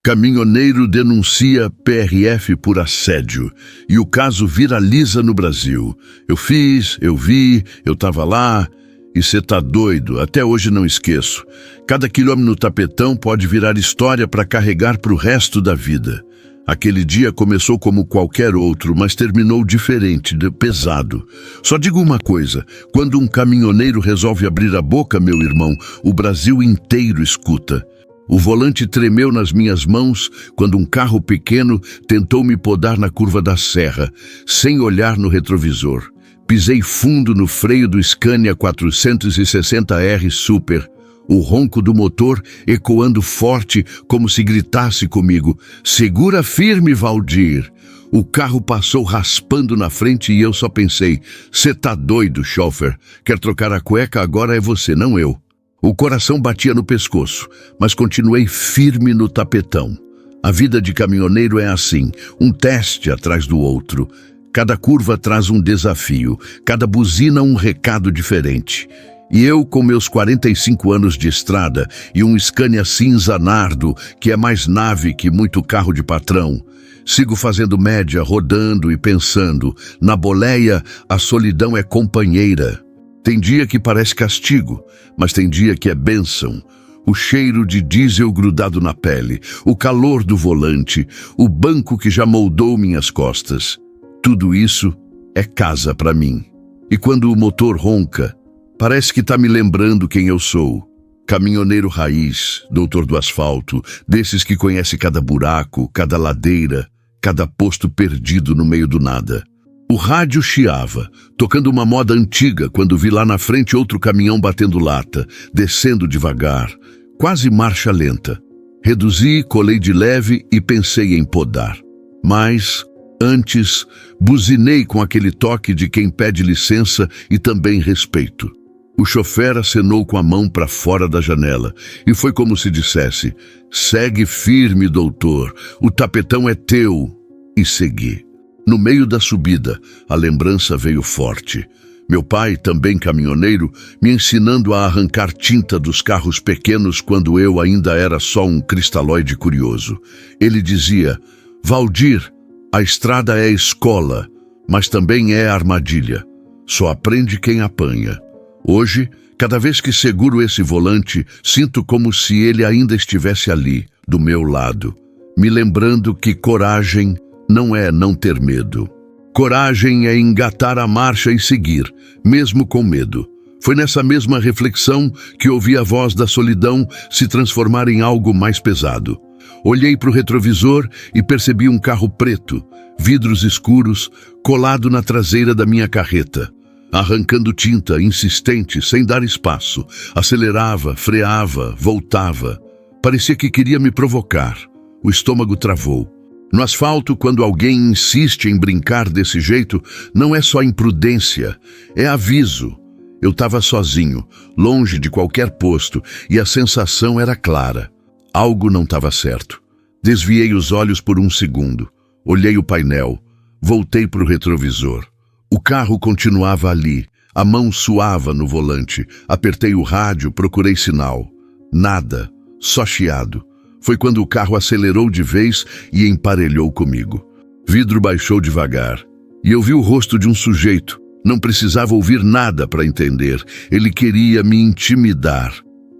Caminhoneiro denuncia PRF por assédio e o caso viraliza no Brasil. Eu fiz, eu vi, eu tava lá e cê tá doido, até hoje não esqueço. Cada quilômetro no tapetão pode virar história para carregar pro resto da vida. Aquele dia começou como qualquer outro, mas terminou diferente, pesado. Só digo uma coisa, quando um caminhoneiro resolve abrir a boca, meu irmão, o Brasil inteiro escuta. O volante tremeu nas minhas mãos quando um carro pequeno tentou me podar na curva da serra, sem olhar no retrovisor. Pisei fundo no freio do Scania 460R Super, o ronco do motor ecoando forte como se gritasse comigo: "Segura firme, Valdir!" O carro passou raspando na frente e eu só pensei: "Cê tá doido, chofer? Quer trocar a cueca? Agora é você, não eu." O coração batia no pescoço, mas continuei firme no tapetão. A vida de caminhoneiro é assim, um teste atrás do outro. Cada curva traz um desafio, cada buzina um recado diferente. E eu, com meus 45 anos de estrada e um Scania cinza nardo, que é mais nave que muito carro de patrão, sigo fazendo média, rodando e pensando. Na boleia, a solidão é companheira. Tem dia que parece castigo, mas tem dia que é bênção. O cheiro de diesel grudado na pele, o calor do volante, o banco que já moldou minhas costas. Tudo isso é casa para mim. E quando o motor ronca, parece que tá me lembrando quem eu sou. Caminhoneiro raiz, doutor do asfalto, desses que conhece cada buraco, cada ladeira, cada posto perdido no meio do nada. O rádio chiava, tocando uma moda antiga quando vi lá na frente outro caminhão batendo lata, descendo devagar, quase marcha lenta. Reduzi, colei de leve e pensei em podar. Mas, antes, buzinei com aquele toque de quem pede licença e também respeito. O chofer acenou com a mão para fora da janela e foi como se dissesse: "Segue firme, doutor, o tapetão é teu." E segui. No meio da subida, a lembrança veio forte. Meu pai, também caminhoneiro, me ensinando a arrancar tinta dos carros pequenos quando eu ainda era só um cristalóide curioso. Ele dizia: "Valdir, a estrada é escola, mas também é armadilha. Só aprende quem apanha." Hoje, cada vez que seguro esse volante, sinto como se ele ainda estivesse ali, do meu lado, me lembrando que coragem não é não ter medo. Coragem é engatar a marcha e seguir, mesmo com medo. Foi nessa mesma reflexão que ouvi a voz da solidão se transformar em algo mais pesado. Olhei para o retrovisor e percebi um carro preto, vidros escuros, colado na traseira da minha carreta. Arrancando tinta, insistente, sem dar espaço. Acelerava, freava, voltava. Parecia que queria me provocar. O estômago travou. No asfalto, quando alguém insiste em brincar desse jeito, não é só imprudência, é aviso. Eu estava sozinho, longe de qualquer posto, e a sensação era clara. Algo não estava certo. Desviei os olhos por um segundo. Olhei o painel. Voltei para o retrovisor. O carro continuava ali. A mão suava no volante. Apertei o rádio, procurei sinal. Nada, só chiado. Foi quando o carro acelerou de vez e emparelhou comigo. Vidro baixou devagar. E eu vi o rosto de um sujeito. Não precisava ouvir nada para entender. Ele queria me intimidar.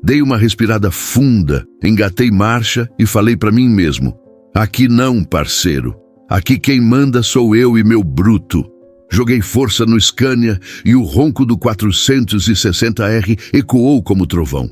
Dei uma respirada funda, engatei marcha e falei para mim mesmo: "Aqui não, parceiro. Aqui quem manda sou eu e meu bruto." Joguei força no Scania e o ronco do 460R ecoou como trovão.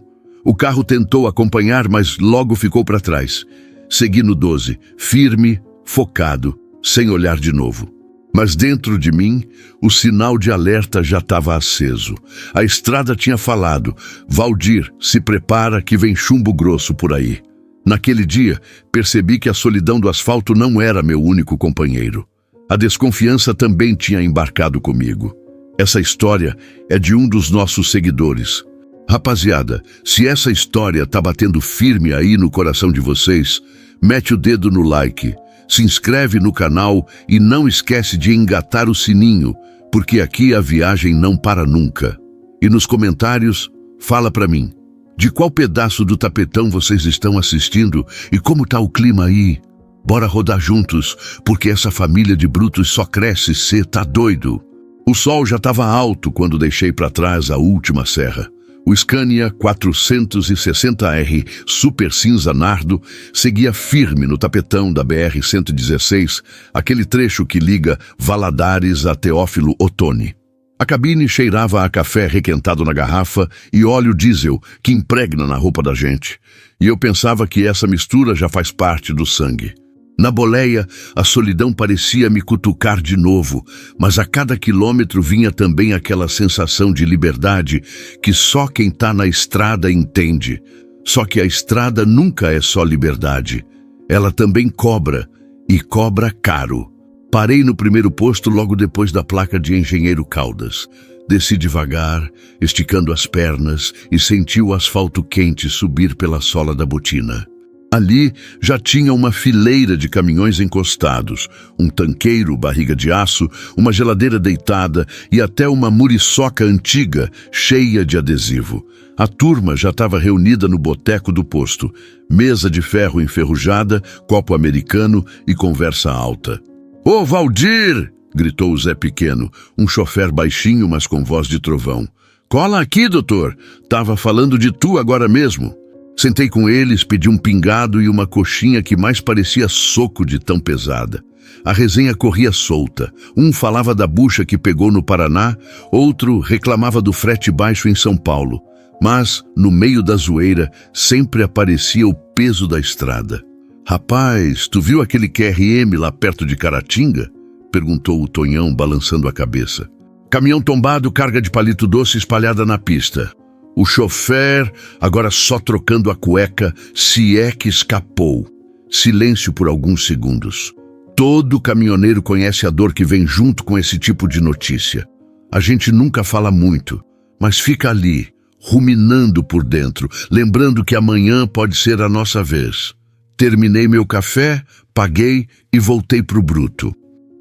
O carro tentou acompanhar, mas logo ficou para trás. Segui no 12, firme, focado, sem olhar de novo. Mas dentro de mim, o sinal de alerta já estava aceso. A estrada tinha falado: "Valdir, se prepara que vem chumbo grosso por aí." Naquele dia, percebi que a solidão do asfalto não era meu único companheiro. A desconfiança também tinha embarcado comigo. Essa história é de um dos nossos seguidores. Rapaziada, se essa história tá batendo firme aí no coração de vocês, mete o dedo no like, se inscreve no canal e não esquece de engatar o sininho, porque aqui a viagem não para nunca. E nos comentários, fala pra mim, De qual pedaço do tapetão vocês estão assistindo e como tá o clima aí? Bora rodar juntos, porque essa família de brutos só cresce, cê tá doido. O sol já estava alto quando deixei para trás a última serra. O Scania 460R Super Cinza Nardo seguia firme no tapetão da BR-116, aquele trecho que liga Valadares a Teófilo Otoni. A cabine cheirava a café requentado na garrafa e óleo diesel que impregna na roupa da gente. E eu pensava que essa mistura já faz parte do sangue. Na boleia, a solidão parecia me cutucar de novo, mas a cada quilômetro vinha também aquela sensação de liberdade que só quem tá na estrada entende. Só que a estrada nunca é só liberdade. Ela também cobra, e cobra caro. Parei no primeiro posto logo depois da placa de Engenheiro Caldas. Desci devagar, esticando as pernas, e senti o asfalto quente subir pela sola da botina. Ali já tinha uma fileira de caminhões encostados, um tanqueiro, barriga de aço, uma geladeira deitada e até uma muriçoca antiga, cheia de adesivo. A turma já estava reunida no boteco do posto, mesa de ferro enferrujada, copo americano e conversa alta. "Ô, Valdir!" gritou o Zé Pequeno, um chofer baixinho, mas com voz de trovão. "Cola aqui, doutor! Tava falando de tu agora mesmo." Sentei com eles, pedi um pingado e uma coxinha que mais parecia soco de tão pesada. A resenha corria solta. Um falava da bucha que pegou no Paraná, outro reclamava do frete baixo em São Paulo. Mas, no meio da zoeira, sempre aparecia o peso da estrada. "Rapaz, tu viu aquele QRM lá perto de Caratinga?" perguntou o Tonhão, balançando a cabeça. "Caminhão tombado, carga de palito doce espalhada na pista. O chofer, agora só trocando a cueca, se é que escapou." Silêncio por alguns segundos. Todo caminhoneiro conhece a dor que vem junto com esse tipo de notícia. A gente nunca fala muito, mas fica ali, ruminando por dentro, lembrando que amanhã pode ser a nossa vez. Terminei meu café, paguei e voltei pro bruto.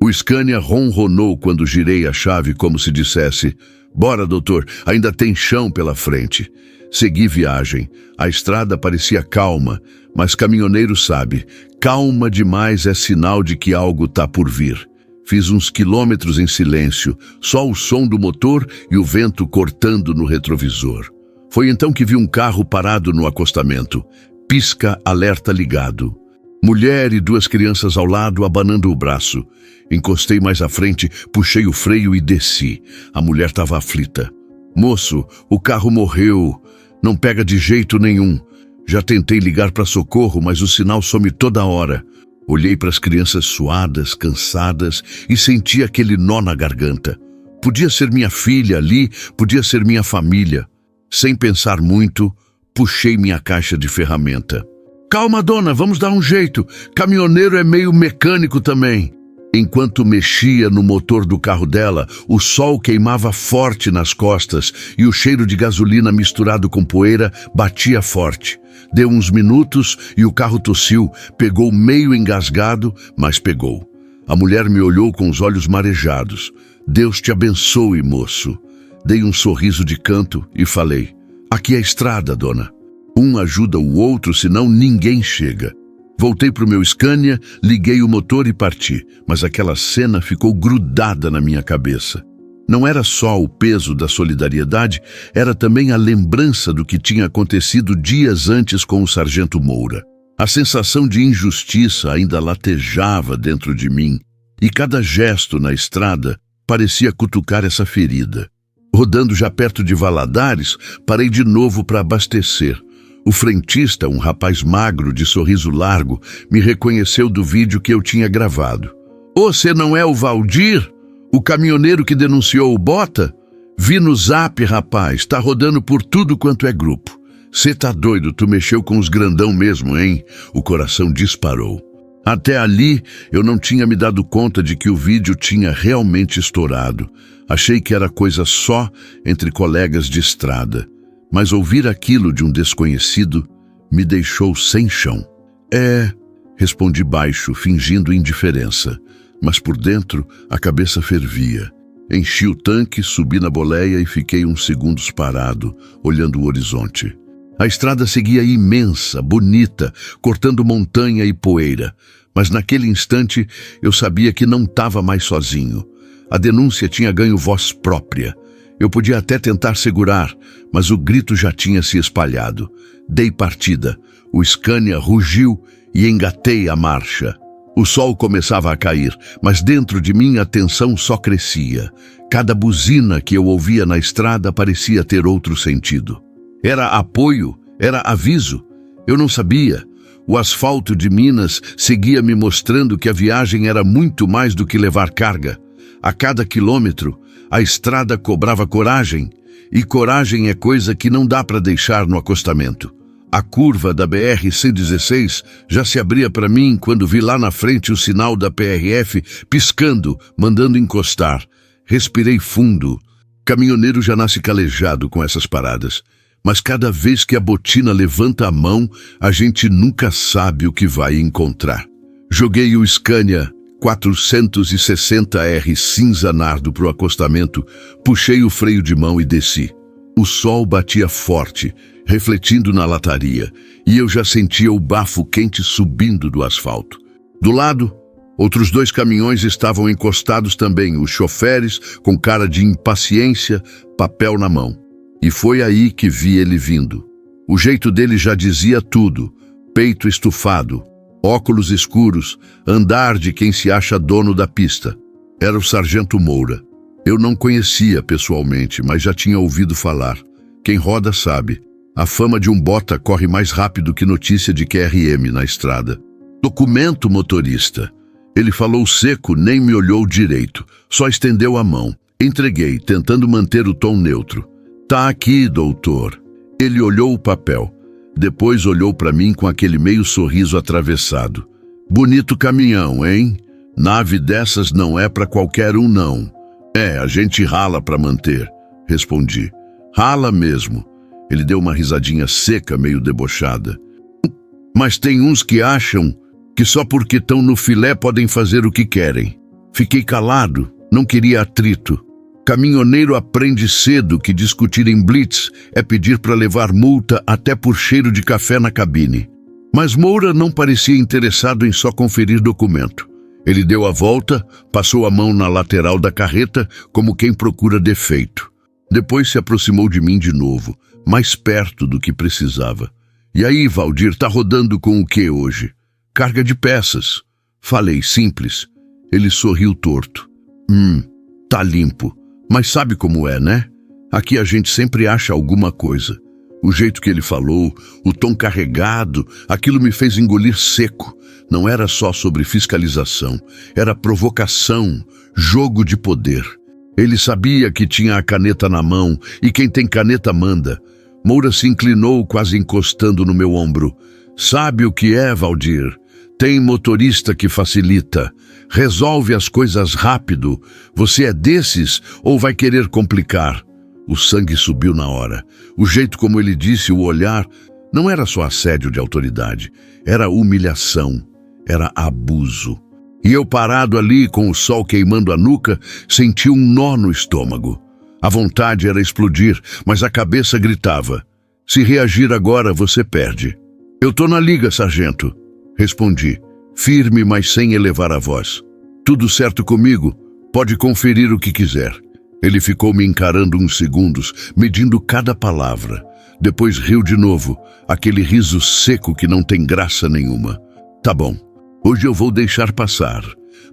O Scania ronronou quando girei a chave como se dissesse: "Bora, doutor, ainda tem chão pela frente." Segui viagem. A estrada parecia calma, mas caminhoneiro sabe, calma demais é sinal de que algo tá por vir. Fiz uns quilômetros em silêncio, só o som do motor e o vento cortando no retrovisor. Foi então que vi um carro parado no acostamento. Pisca, alerta ligado. Mulher e duas crianças ao lado, abanando o braço. Encostei mais à frente, puxei o freio e desci. A mulher estava aflita. "Moço, o carro morreu. Não pega de jeito nenhum. Já tentei ligar para socorro, mas o sinal some toda hora." Olhei para as crianças suadas, cansadas e senti aquele nó na garganta. Podia ser minha filha ali, podia ser minha família. Sem pensar muito, puxei minha caixa de ferramenta. "Calma, dona, vamos dar um jeito. Caminhoneiro é meio mecânico também." Enquanto mexia no motor do carro dela, o sol queimava forte nas costas e o cheiro de gasolina misturado com poeira batia forte. Deu uns minutos e o carro tossiu, pegou meio engasgado, mas pegou. A mulher me olhou com os olhos marejados. "Deus te abençoe, moço." Dei um sorriso de canto e falei: "Aqui é a estrada, dona. Um ajuda o outro, senão ninguém chega." Voltei pro meu Scania, liguei o motor e parti, mas aquela cena ficou grudada na minha cabeça. Não era só o peso da solidariedade, era também a lembrança do que tinha acontecido dias antes com o sargento Moura. A sensação de injustiça ainda latejava dentro de mim, e cada gesto na estrada parecia cutucar essa ferida. Rodando já perto de Valadares, parei de novo para abastecer. O frentista, um rapaz magro de sorriso largo, me reconheceu do vídeo que eu tinha gravado. "Ô, você não é o Valdir? O caminhoneiro que denunciou o Bota? Vi no Zap, rapaz, tá rodando por tudo quanto é grupo. Você tá doido, tu mexeu com os grandão mesmo, hein?" O coração disparou. Até ali, eu não tinha me dado conta de que o vídeo tinha realmente estourado. Achei que era coisa só entre colegas de estrada. Mas ouvir aquilo de um desconhecido me deixou sem chão. "É", respondi baixo, fingindo indiferença. Mas por dentro, a cabeça fervia. Enchi o tanque, subi na boleia e fiquei uns segundos parado, olhando o horizonte. A estrada seguia imensa, bonita, cortando montanha e poeira. Mas naquele instante eu sabia que não estava mais sozinho. A denúncia tinha ganho voz própria. Eu podia até tentar segurar, mas o grito já tinha se espalhado. Dei partida. O Scania rugiu e engatei a marcha. O sol começava a cair, mas dentro de mim a tensão só crescia. Cada buzina que eu ouvia na estrada parecia ter outro sentido. Era apoio, era aviso. Eu não sabia. O asfalto de Minas seguia me mostrando que a viagem era muito mais do que levar carga. A cada quilômetro, a estrada cobrava coragem, e coragem é coisa que não dá para deixar no acostamento. A curva da BR-116 já se abria para mim quando vi lá na frente o sinal da PRF piscando, mandando encostar. Respirei fundo. Caminhoneiro já nasce calejado com essas paradas. Mas cada vez que a botina levanta a mão, a gente nunca sabe o que vai encontrar. Joguei o Scania 460R cinza nardo para o acostamento, puxei o freio de mão e desci. O sol batia forte, refletindo na lataria, e eu já sentia o bafo quente subindo do asfalto. Do lado, outros 2 caminhões estavam encostados também, os choferes com cara de impaciência, papel na mão. E foi aí que vi ele vindo. O jeito dele já dizia tudo: peito estufado, óculos escuros, andar de quem se acha dono da pista. Era o Sargento Moura. Eu não conhecia pessoalmente, mas já tinha ouvido falar. Quem roda sabe. A fama de um bota corre mais rápido que notícia de QRM na estrada. Documento, motorista. Ele falou seco, nem me olhou direito. Só estendeu a mão. Entreguei, tentando manter o tom neutro. Tá aqui, doutor. Ele olhou o papel. Depois olhou para mim com aquele meio sorriso atravessado. Bonito caminhão, hein? Nave dessas não é para qualquer um, não. É, a gente rala para manter, respondi. Rala mesmo. Ele deu uma risadinha seca, meio debochada. Mas tem uns que acham que só porque estão no filé podem fazer o que querem. Fiquei calado, não queria atrito. Caminhoneiro aprende cedo que discutir em blitz é pedir para levar multa até por cheiro de café na cabine. Mas Moura não parecia interessado em só conferir documento. Ele deu a volta, passou a mão na lateral da carreta como quem procura defeito. Depois se aproximou de mim de novo, mais perto do que precisava. E aí, Valdir, tá rodando com o que hoje? Carga de peças. Falei, simples. Ele sorriu torto. Tá limpo. Mas sabe como é, né? Aqui a gente sempre acha alguma coisa. O jeito que ele falou, o tom carregado, aquilo me fez engolir seco. Não era só sobre fiscalização, era provocação, jogo de poder. Ele sabia que tinha a caneta na mão, e quem tem caneta manda. Moura se inclinou, quase encostando no meu ombro. Sabe o que é, Valdir? Tem motorista que facilita. Resolve as coisas rápido. Você é desses ou vai querer complicar? O sangue subiu na hora. O jeito como ele disse, o olhar, não era só assédio de autoridade. Era humilhação. Era abuso. E eu parado ali, com o sol queimando a nuca, senti um nó no estômago. A vontade era explodir, mas a cabeça gritava. Se reagir agora, você perde. Eu tô na liga, sargento. Respondi, firme, mas sem elevar a voz. Tudo certo comigo, pode conferir o que quiser. Ele ficou me encarando uns segundos, medindo cada palavra. Depois riu de novo, aquele riso seco que não tem graça nenhuma. Tá bom, hoje eu vou deixar passar.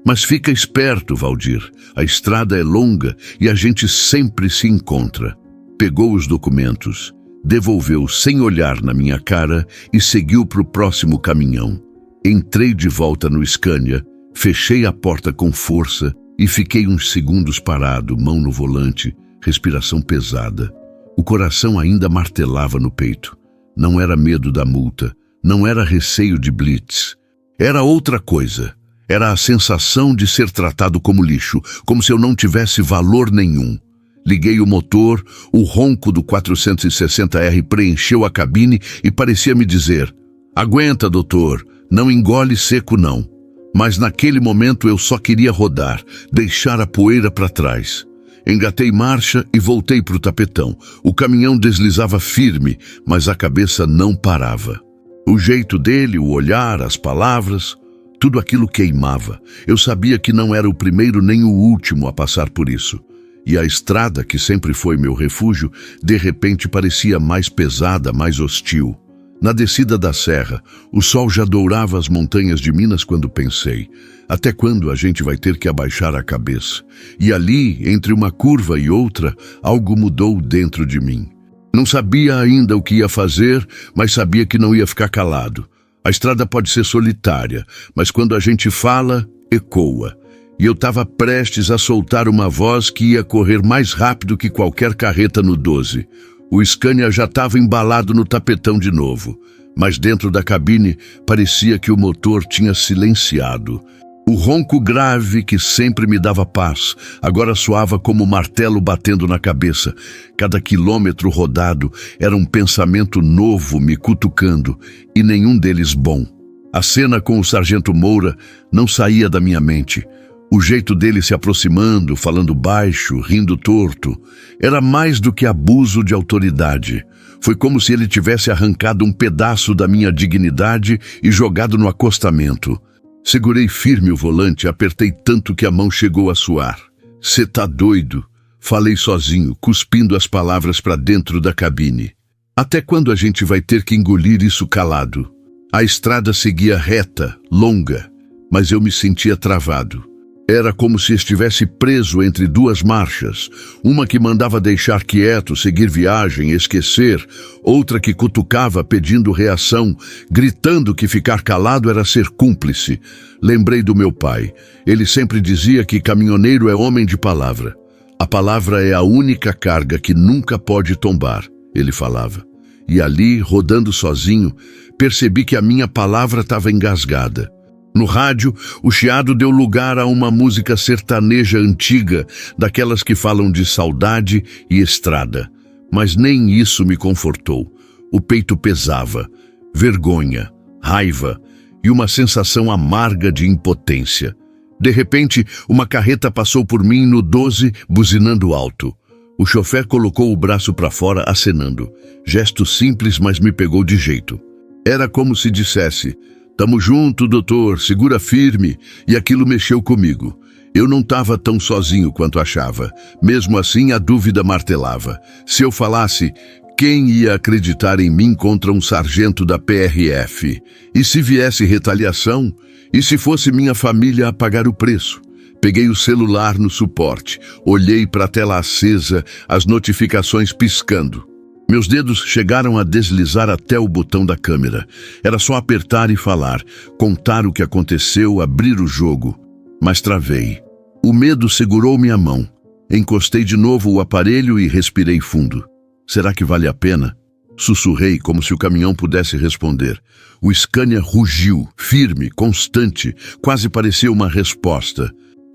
Mas fica esperto, Valdir. A estrada é longa e a gente sempre se encontra. Pegou os documentos, devolveu sem olhar na minha cara e seguiu para o próximo caminhão. Entrei de volta no Scania, fechei a porta com força e fiquei uns segundos parado, mão no volante, respiração pesada. O coração ainda martelava no peito. Não era medo da multa, não era receio de blitz. Era outra coisa. Era a sensação de ser tratado como lixo, como se eu não tivesse valor nenhum. Liguei o motor, o ronco do 460R preencheu a cabine e parecia me dizer: aguenta, doutor, não engole seco não. Mas naquele momento eu só queria rodar, deixar a poeira para trás. Engatei marcha e voltei para o tapetão. O caminhão deslizava firme, mas a cabeça não parava. O jeito dele, o olhar, as palavras, tudo aquilo queimava. Eu sabia que não era o primeiro nem o último a passar por isso. E a estrada, que sempre foi meu refúgio, de repente parecia mais pesada, mais hostil. Na descida da serra, o sol já dourava as montanhas de Minas quando pensei: até quando a gente vai ter que abaixar a cabeça? E ali, entre uma curva e outra, algo mudou dentro de mim. Não sabia ainda o que ia fazer, mas sabia que não ia ficar calado. A estrada pode ser solitária, mas quando a gente fala, ecoa. E eu estava prestes a soltar uma voz que ia correr mais rápido que qualquer carreta no 12. O Scania já estava embalado no tapetão de novo, mas dentro da cabine parecia que o motor tinha silenciado. O ronco grave que sempre me dava paz, agora soava como martelo batendo na cabeça. Cada quilômetro rodado era um pensamento novo me cutucando, e nenhum deles bom. A cena com o sargento Moura não saía da minha mente. O jeito dele se aproximando, falando baixo, rindo torto, era mais do que abuso de autoridade. Foi como se ele tivesse arrancado um pedaço da minha dignidade e jogado no acostamento. Segurei firme o volante, apertei tanto que a mão chegou a suar. "Cê tá doido?" Falei sozinho, cuspindo as palavras para dentro da cabine. "Até quando a gente vai ter que engolir isso calado?" A estrada seguia reta, longa, mas eu me sentia travado. Era como se estivesse preso entre duas marchas, uma que mandava deixar quieto, seguir viagem, esquecer, outra que cutucava pedindo reação, gritando que ficar calado era ser cúmplice. Lembrei do meu pai. Ele sempre dizia que caminhoneiro é homem de palavra. A palavra é a única carga que nunca pode tombar, ele falava. E ali, rodando sozinho, percebi que a minha palavra estava engasgada. No rádio, o chiado deu lugar a uma música sertaneja antiga, daquelas que falam de saudade e estrada. Mas nem isso me confortou. O peito pesava, vergonha, raiva e uma sensação amarga de impotência. De repente, uma carreta passou por mim no 12, buzinando alto. O chofer colocou o braço para fora, acenando. Gesto simples, mas me pegou de jeito. Era como se dissesse: "Tamo junto, doutor, segura firme", e aquilo mexeu comigo. Eu não estava tão sozinho quanto achava. Mesmo assim, a dúvida martelava. Se eu falasse, quem ia acreditar em mim contra um sargento da PRF? E se viesse retaliação? E se fosse minha família a pagar o preço? Peguei o celular no suporte, olhei para a tela acesa, as notificações piscando. Meus dedos chegaram a deslizar até o botão da câmera. Era só apertar e falar, contar o que aconteceu, abrir o jogo. Mas travei. O medo segurou minha mão. Encostei de novo o aparelho e respirei fundo. Será que vale a pena? Sussurrei como se o caminhão pudesse responder. O Scania rugiu, firme, constante, quase parecia uma resposta.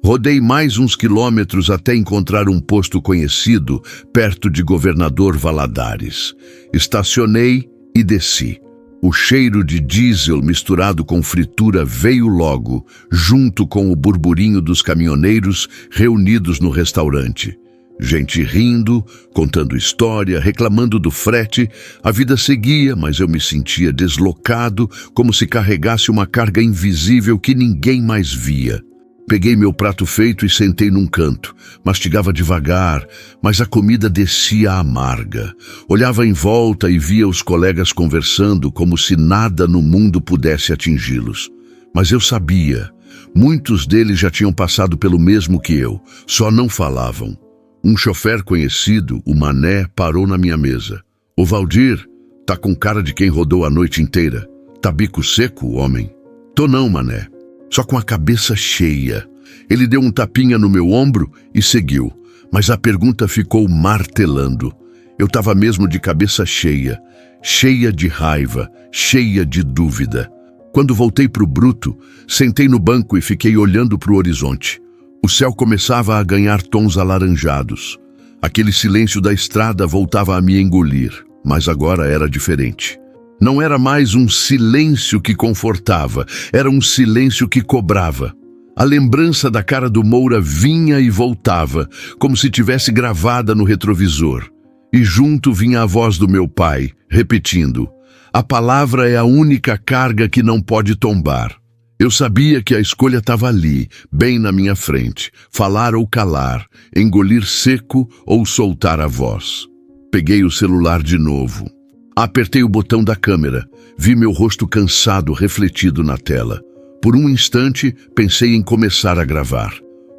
Rodei mais uns quilômetros até encontrar um posto conhecido, perto de Governador Valadares. Estacionei e desci. O cheiro de diesel misturado com fritura veio logo, junto com o burburinho dos caminhoneiros reunidos no restaurante. Gente rindo, contando história, reclamando do frete. A vida seguia, mas eu me sentia deslocado, como se carregasse uma carga invisível que ninguém mais via. Peguei meu prato feito e sentei num canto. Mastigava devagar, mas a comida descia amarga. Olhava em volta e via os colegas conversando como se nada no mundo pudesse atingi-los. Mas eu sabia, muitos deles já tinham passado pelo mesmo que eu, só não falavam. Um chofer conhecido, o Mané, parou na minha mesa. "Ô Valdir, tá com cara de quem rodou a noite inteira. Tá bico seco, homem?" "Tô não, Mané. Só com a cabeça cheia." Ele deu um tapinha no meu ombro e seguiu, mas a pergunta ficou martelando. Eu estava mesmo de cabeça cheia, cheia de raiva, cheia de dúvida. Quando voltei para o bruto, sentei no banco e fiquei olhando para o horizonte. O céu começava a ganhar tons alaranjados. Aquele silêncio da estrada voltava a me engolir, mas agora era diferente. Não era mais um silêncio que confortava, era um silêncio que cobrava. A lembrança da cara do Moura vinha e voltava, como se tivesse gravada no retrovisor. E junto vinha a voz do meu pai, repetindo: "A palavra é a única carga que não pode tombar." Eu sabia que a escolha estava ali, bem na minha frente. Falar ou calar, engolir seco ou soltar a voz. Peguei o celular de novo. Apertei o botão da câmera. Vi meu rosto cansado refletido na tela. Por um instante, pensei em começar a gravar.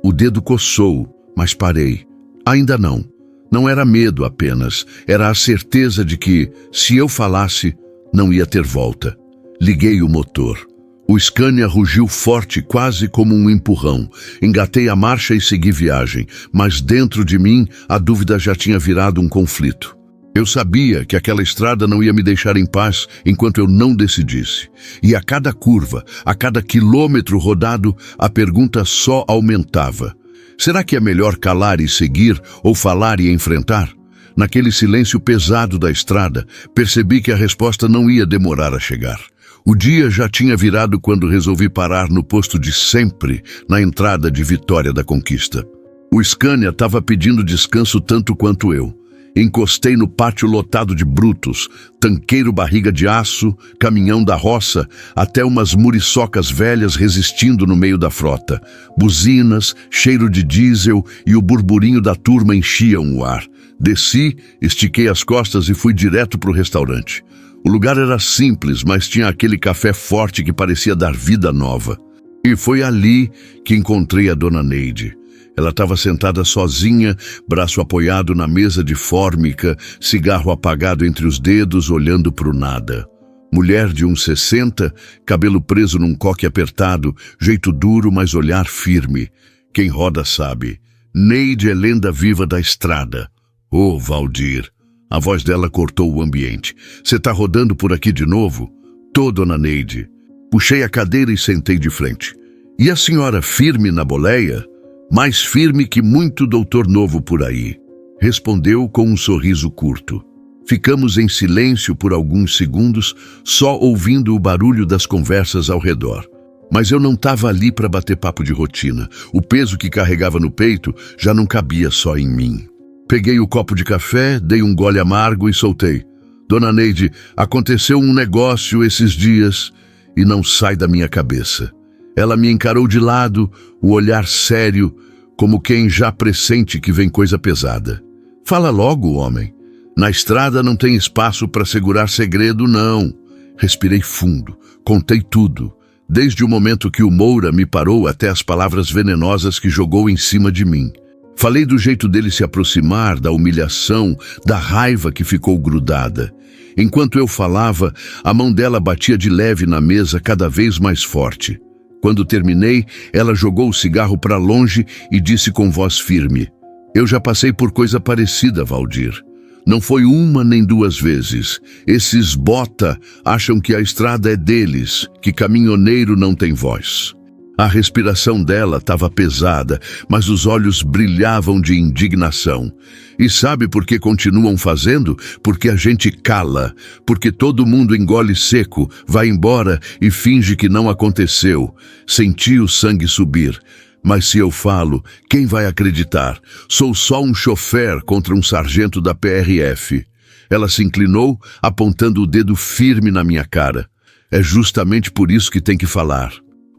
O dedo coçou, mas parei. Ainda não. Não era medo apenas. Era a certeza de que, se eu falasse, não ia ter volta. Liguei o motor. O Scania rugiu forte, quase como um empurrão. Engatei a marcha e segui viagem, mas dentro de mim a dúvida já tinha virado um conflito. Eu sabia que aquela estrada não ia me deixar em paz enquanto eu não decidisse. E a cada curva, a cada quilômetro rodado, a pergunta só aumentava. Será que é melhor calar e seguir ou falar e enfrentar? Naquele silêncio pesado da estrada, percebi que a resposta não ia demorar a chegar. O dia já tinha virado quando resolvi parar no posto de sempre, na entrada de Vitória da Conquista. O Scania estava pedindo descanso tanto quanto eu. Encostei no pátio lotado de brutos, tanqueiro barriga de aço, caminhão da roça, até umas muriçocas velhas resistindo no meio da frota. Buzinas, cheiro de diesel e o burburinho da turma enchiam o ar. Desci, estiquei as costas e fui direto para o restaurante. O lugar era simples, mas tinha aquele café forte que parecia dar vida nova. E foi ali que encontrei a dona Neide. Ela estava sentada sozinha, braço apoiado na mesa de fórmica, cigarro apagado entre os dedos, olhando para o nada. Mulher de uns 60, cabelo preso num coque apertado, jeito duro, mas olhar firme. Quem roda sabe. Neide é lenda viva da estrada. Oh, Valdir! A voz dela cortou o ambiente. Você tá rodando por aqui de novo? Tô, dona Neide. Puxei a cadeira e sentei de frente. E a senhora firme na boleia? Mais firme que muito doutor novo por aí. Respondeu com um sorriso curto. Ficamos em silêncio por alguns segundos, só ouvindo o barulho das conversas ao redor. Mas eu não estava ali para bater papo de rotina. O peso que carregava no peito já não cabia só em mim. Peguei o copo de café, dei um gole amargo e soltei. Dona Neide, aconteceu um negócio esses dias e não sai da minha cabeça. Ela me encarou de lado, o olhar sério, como quem já pressente que vem coisa pesada. Fala logo, homem. Na estrada não tem espaço para segurar segredo, não. Respirei fundo, contei tudo, desde o momento que o Moura me parou até as palavras venenosas que jogou em cima de mim. Falei do jeito dele se aproximar, da humilhação, da raiva que ficou grudada. Enquanto eu falava, a mão dela batia de leve na mesa, cada vez mais forte. Quando terminei, ela jogou o cigarro para longe e disse com voz firme: "Eu já passei por coisa parecida, Valdir. Não foi uma nem duas vezes. Esses bota acham que a estrada é deles, que caminhoneiro não tem voz." A respiração dela estava pesada, mas os olhos brilhavam de indignação. E sabe por que continuam fazendo? Porque a gente cala, porque todo mundo engole seco, vai embora e finge que não aconteceu. Senti o sangue subir. Mas se eu falo, quem vai acreditar? Sou só um chofer contra um sargento da PRF. Ela se inclinou, apontando o dedo firme na minha cara. É justamente por isso que tem que falar.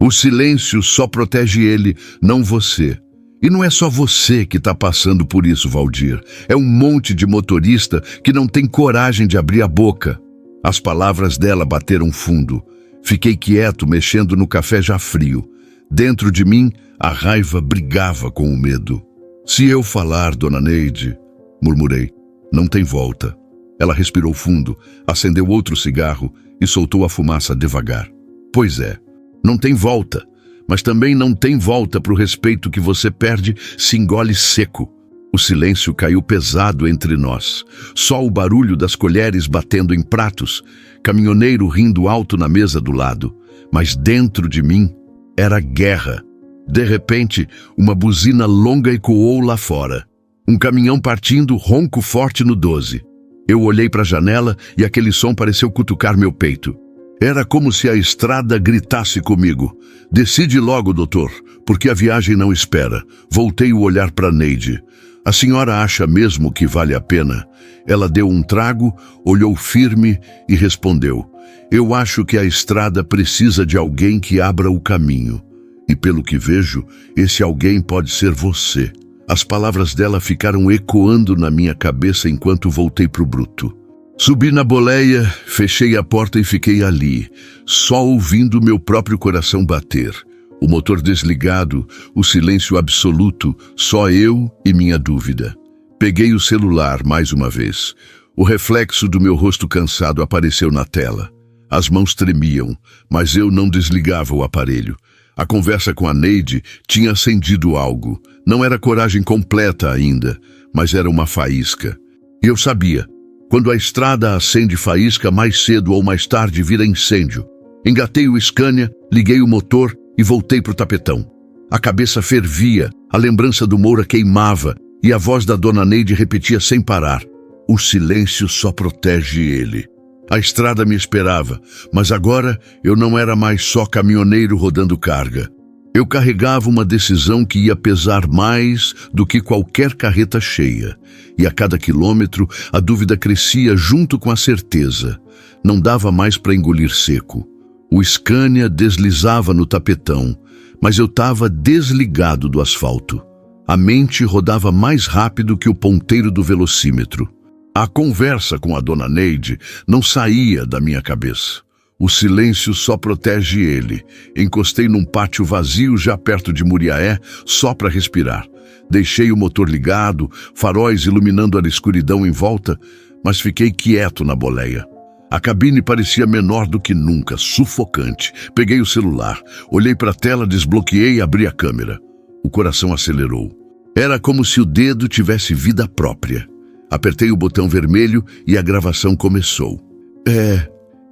O silêncio só protege ele, não você. E não é só você que está passando por isso, Valdir. É um monte de motorista que não tem coragem de abrir a boca. As palavras dela bateram fundo. Fiquei quieto, mexendo no café já frio. Dentro de mim, a raiva brigava com o medo. Se eu falar, dona Neide, murmurei, não tem volta. Ela respirou fundo, acendeu outro cigarro e soltou a fumaça devagar. Pois é. Não tem volta, mas também não tem volta para o respeito que você perde se engole seco. O silêncio caiu pesado entre nós. Só o barulho das colheres batendo em pratos, caminhoneiro rindo alto na mesa do lado. Mas dentro de mim era guerra. De repente, uma buzina longa ecoou lá fora. Um caminhão partindo, ronco forte no 12. Eu olhei para a janela e aquele som pareceu cutucar meu peito. Era como se a estrada gritasse comigo. Decide logo, doutor, porque a viagem não espera. Voltei o olhar para Neide. A senhora acha mesmo que vale a pena? Ela deu um trago, olhou firme e respondeu: eu acho que a estrada precisa de alguém que abra o caminho. E pelo que vejo, esse alguém pode ser você. As palavras dela ficaram ecoando na minha cabeça enquanto voltei pro bruto. Subi na boleia, fechei a porta e fiquei ali, só ouvindo meu próprio coração bater. O motor desligado, o silêncio absoluto, só eu e minha dúvida. Peguei o celular mais uma vez. O reflexo do meu rosto cansado apareceu na tela. As mãos tremiam, mas eu não desligava o aparelho. A conversa com a Neide tinha acendido algo. Não era coragem completa ainda, mas era uma faísca. E eu sabia, quando a estrada acende faísca, mais cedo ou mais tarde vira incêndio. Engatei o Scania, liguei o motor e voltei pro tapetão. A cabeça fervia, a lembrança do Moura queimava e a voz da dona Neide repetia sem parar: o silêncio só protege ele. A estrada me esperava, mas agora eu não era mais só caminhoneiro rodando carga. Eu carregava uma decisão que ia pesar mais do que qualquer carreta cheia. E a cada quilômetro a dúvida crescia junto com a certeza. Não dava mais para engolir seco. O Scania deslizava no tapetão, mas eu estava desligado do asfalto. A mente rodava mais rápido que o ponteiro do velocímetro. A conversa com a dona Neide não saía da minha cabeça. O silêncio só protege ele. Encostei num pátio vazio já perto de Muriaé, só para respirar. Deixei o motor ligado, faróis iluminando a escuridão em volta, mas fiquei quieto na boleia. A cabine parecia menor do que nunca, sufocante. Peguei o celular, olhei para a tela, desbloqueei e abri a câmera. O coração acelerou. Era como se o dedo tivesse vida própria. Apertei o botão vermelho e a gravação começou.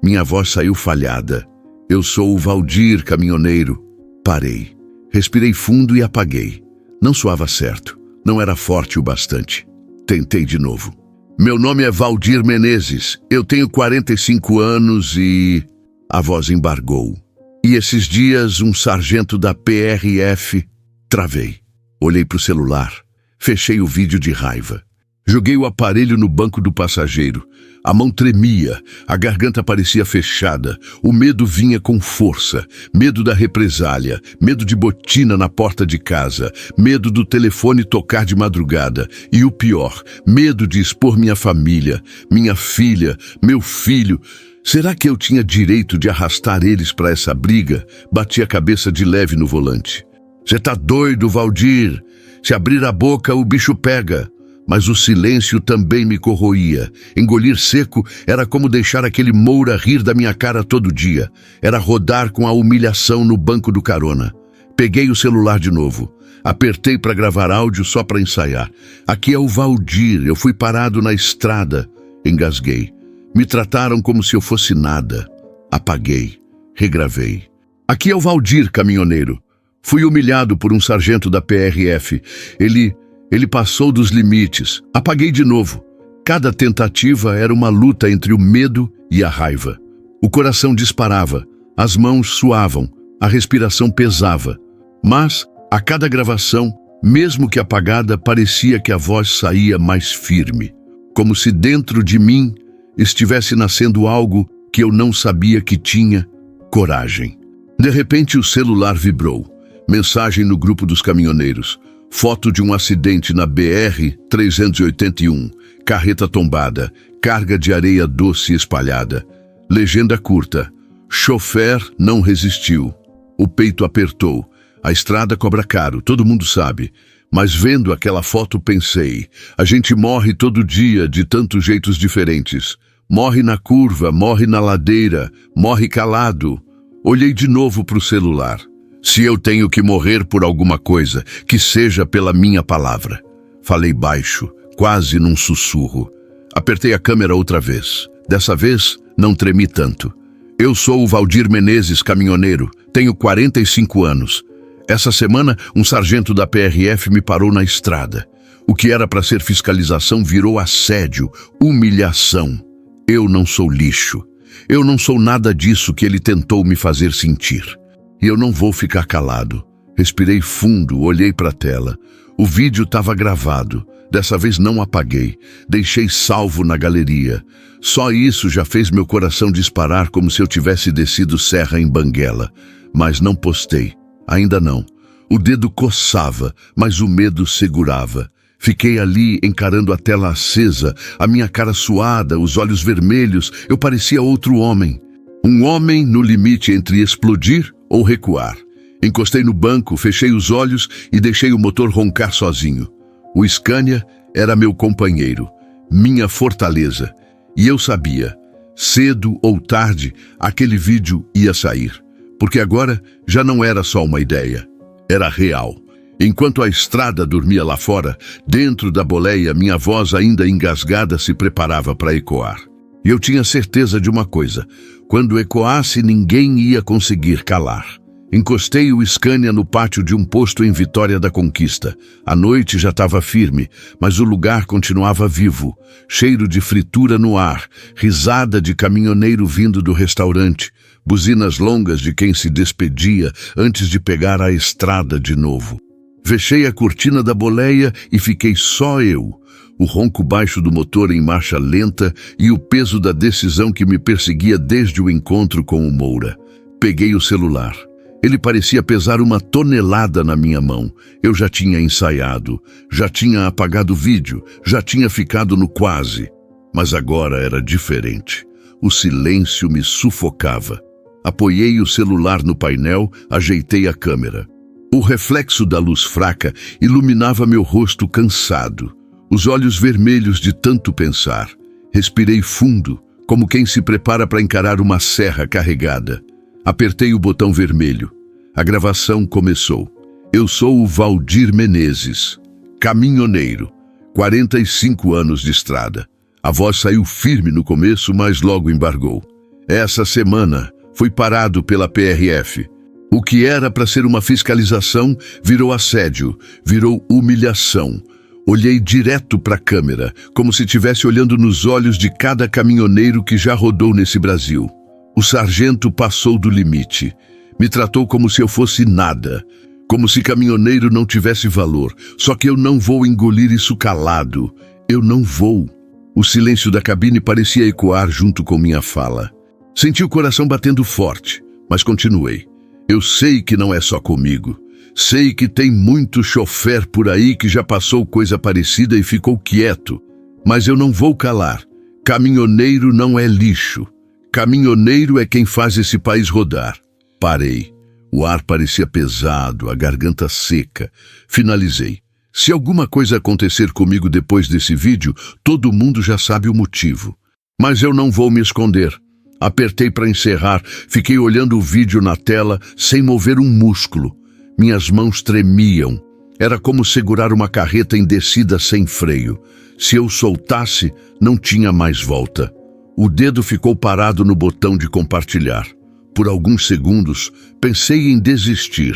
Minha voz saiu falhada. Eu sou o Valdir, caminhoneiro. Parei. Respirei fundo e apaguei. Não soava certo. Não era forte o bastante. Tentei de novo. Meu nome é Valdir Menezes. Eu tenho 45 anos e... A voz embargou. E esses dias um sargento da PRF... Travei. Olhei para o celular. Fechei o vídeo de raiva. Joguei o aparelho no banco do passageiro. A mão tremia, a garganta parecia fechada. O medo vinha com força. Medo da represália, medo de botina na porta de casa, medo do telefone tocar de madrugada. E o pior, medo de expor minha família, minha filha, meu filho. Será que eu tinha direito de arrastar eles para essa briga? Bati a cabeça de leve no volante. Você tá doido, Valdir? Se abrir a boca, o bicho pega. Mas o silêncio também me corroía. Engolir seco era como deixar aquele Moura rir da minha cara todo dia. Era rodar com a humilhação no banco do carona. Peguei o celular de novo. Apertei para gravar áudio só para ensaiar. Aqui é o Valdir, eu fui parado na estrada. Engasguei. Me trataram como se eu fosse nada. Apaguei. Regravei. Aqui é o Valdir, caminhoneiro. Fui humilhado por um sargento da PRF. Ele passou dos limites. Apaguei de novo. Cada tentativa era uma luta entre o medo e a raiva. O coração disparava, as mãos suavam, a respiração pesava. Mas, a cada gravação, mesmo que apagada, parecia que a voz saía mais firme. Como se dentro de mim estivesse nascendo algo que eu não sabia que tinha: coragem. De repente o celular vibrou. Mensagem no grupo dos caminhoneiros. Foto de um acidente na BR-381, carreta tombada, carga de areia doce espalhada. Legenda curta: chofer não resistiu. O peito apertou. A estrada cobra caro, todo mundo sabe. Mas vendo aquela foto pensei, a gente morre todo dia de tantos jeitos diferentes. Morre na curva, morre na ladeira, morre calado. Olhei de novo para o celular. Se eu tenho que morrer por alguma coisa, que seja pela minha palavra. Falei baixo, quase num sussurro. Apertei a câmera outra vez. Dessa vez, não tremi tanto. Eu sou o Valdir Menezes, caminhoneiro. Tenho 45 anos. Essa semana, um sargento da PRF me parou na estrada. O que era para ser fiscalização virou assédio, humilhação. Eu não sou lixo. Eu não sou nada disso que ele tentou me fazer sentir. E eu não vou ficar calado. Respirei fundo, olhei para a tela. O vídeo estava gravado. Dessa vez não apaguei. Deixei salvo na galeria. Só isso já fez meu coração disparar como se eu tivesse descido serra em Banguela. Mas não postei. Ainda não. O dedo coçava, mas o medo segurava. Fiquei ali encarando a tela acesa, a minha cara suada, os olhos vermelhos. Eu parecia outro homem. Um homem no limite entre explodir ou recuar. Encostei no banco, fechei os olhos e deixei o motor roncar sozinho. O Scania era meu companheiro, minha fortaleza. E eu sabia, cedo ou tarde, aquele vídeo ia sair. Porque agora já não era só uma ideia, era real. Enquanto a estrada dormia lá fora, dentro da boleia, minha voz ainda engasgada se preparava para ecoar. E eu tinha certeza de uma coisa: quando ecoasse, ninguém ia conseguir calar. Encostei o Scania no pátio de um posto em Vitória da Conquista. A noite já estava firme, mas o lugar continuava vivo. Cheiro de fritura no ar, risada de caminhoneiro vindo do restaurante, buzinas longas de quem se despedia antes de pegar a estrada de novo. Fechei a cortina da boleia e fiquei só eu. O ronco baixo do motor em marcha lenta e o peso da decisão que me perseguia desde o encontro com o Moura. Peguei o celular. Ele parecia pesar 1 tonelada na minha mão. Eu já tinha ensaiado, já tinha apagado o vídeo, já tinha ficado no quase. Mas agora era diferente. O silêncio me sufocava. Apoiei o celular no painel, ajeitei a câmera. O reflexo da luz fraca iluminava meu rosto cansado, os olhos vermelhos de tanto pensar. Respirei fundo, como quem se prepara para encarar uma serra carregada. Apertei o botão vermelho. A gravação começou. Eu sou o Valdir Menezes, caminhoneiro, 45 anos de estrada. A voz saiu firme no começo, mas logo embargou. Essa semana fui parado pela PRF. O que era para ser uma fiscalização virou assédio, virou humilhação. Olhei direto para a câmera, como se estivesse olhando nos olhos de cada caminhoneiro que já rodou nesse Brasil. O sargento passou do limite. Me tratou como se eu fosse nada, como se caminhoneiro não tivesse valor. Só que eu não vou engolir isso calado. Eu não vou. O silêncio da cabine parecia ecoar junto com minha fala. Senti o coração batendo forte, mas continuei. Eu sei que não é só comigo. Sei que tem muito chofer por aí que já passou coisa parecida e ficou quieto. Mas eu não vou calar. Caminhoneiro não é lixo. Caminhoneiro é quem faz esse país rodar. Parei. O ar parecia pesado, a garganta seca. Finalizei. Se alguma coisa acontecer comigo depois desse vídeo, todo mundo já sabe o motivo. Mas eu não vou me esconder. Apertei para encerrar, fiquei olhando o vídeo na tela sem mover um músculo. Minhas mãos tremiam. Era como segurar uma carreta em descida sem freio. Se eu soltasse, não tinha mais volta. O dedo ficou parado no botão de compartilhar. Por alguns segundos, pensei em desistir,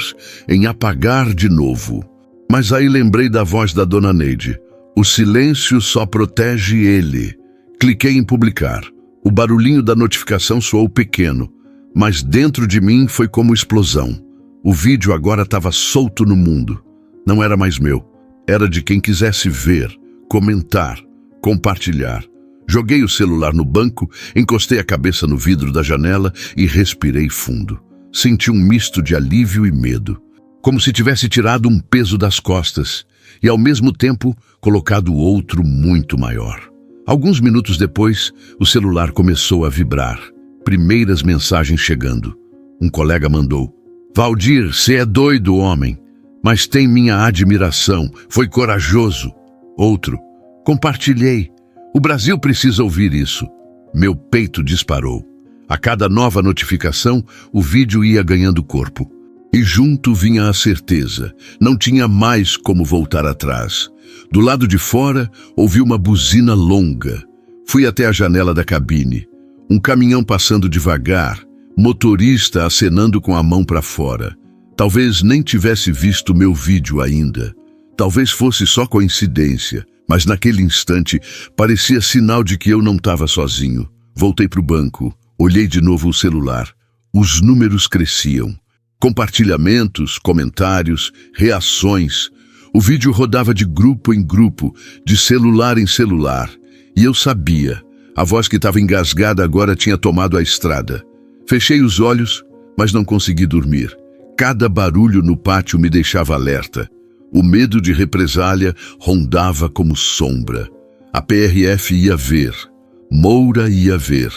em apagar de novo. Mas aí lembrei da voz da dona Neide. O silêncio só protege ele. Cliquei em publicar. O barulhinho da notificação soou pequeno, mas dentro de mim foi como explosão. O vídeo agora estava solto no mundo. Não era mais meu. Era de quem quisesse ver, comentar, compartilhar. Joguei o celular no banco, encostei a cabeça no vidro da janela e respirei fundo. Senti um misto de alívio e medo, como se tivesse tirado um peso das costas e, ao mesmo tempo, colocado outro muito maior. Alguns minutos depois, o celular começou a vibrar. Primeiras mensagens chegando. Um colega mandou: "Valdir, você é doido, homem, mas tem minha admiração, foi corajoso." Outro: "Compartilhei. O Brasil precisa ouvir isso." Meu peito disparou. A cada nova notificação, o vídeo ia ganhando corpo. E junto vinha a certeza. Não tinha mais como voltar atrás. Do lado de fora, ouvi uma buzina longa. Fui até a janela da cabine. Um caminhão passando devagar, motorista acenando com a mão para fora. Talvez nem tivesse visto meu vídeo ainda. Talvez fosse só coincidência. Mas naquele instante, parecia sinal de que eu não estava sozinho. Voltei para o banco. Olhei de novo o celular. Os números cresciam. Compartilhamentos, comentários, reações. O vídeo rodava de grupo em grupo, de celular em celular. E eu sabia. A voz que estava engasgada agora tinha tomado a estrada. Fechei os olhos, mas não consegui dormir. Cada barulho no pátio me deixava alerta. O medo de represália rondava como sombra. A PRF ia ver. Moura ia ver.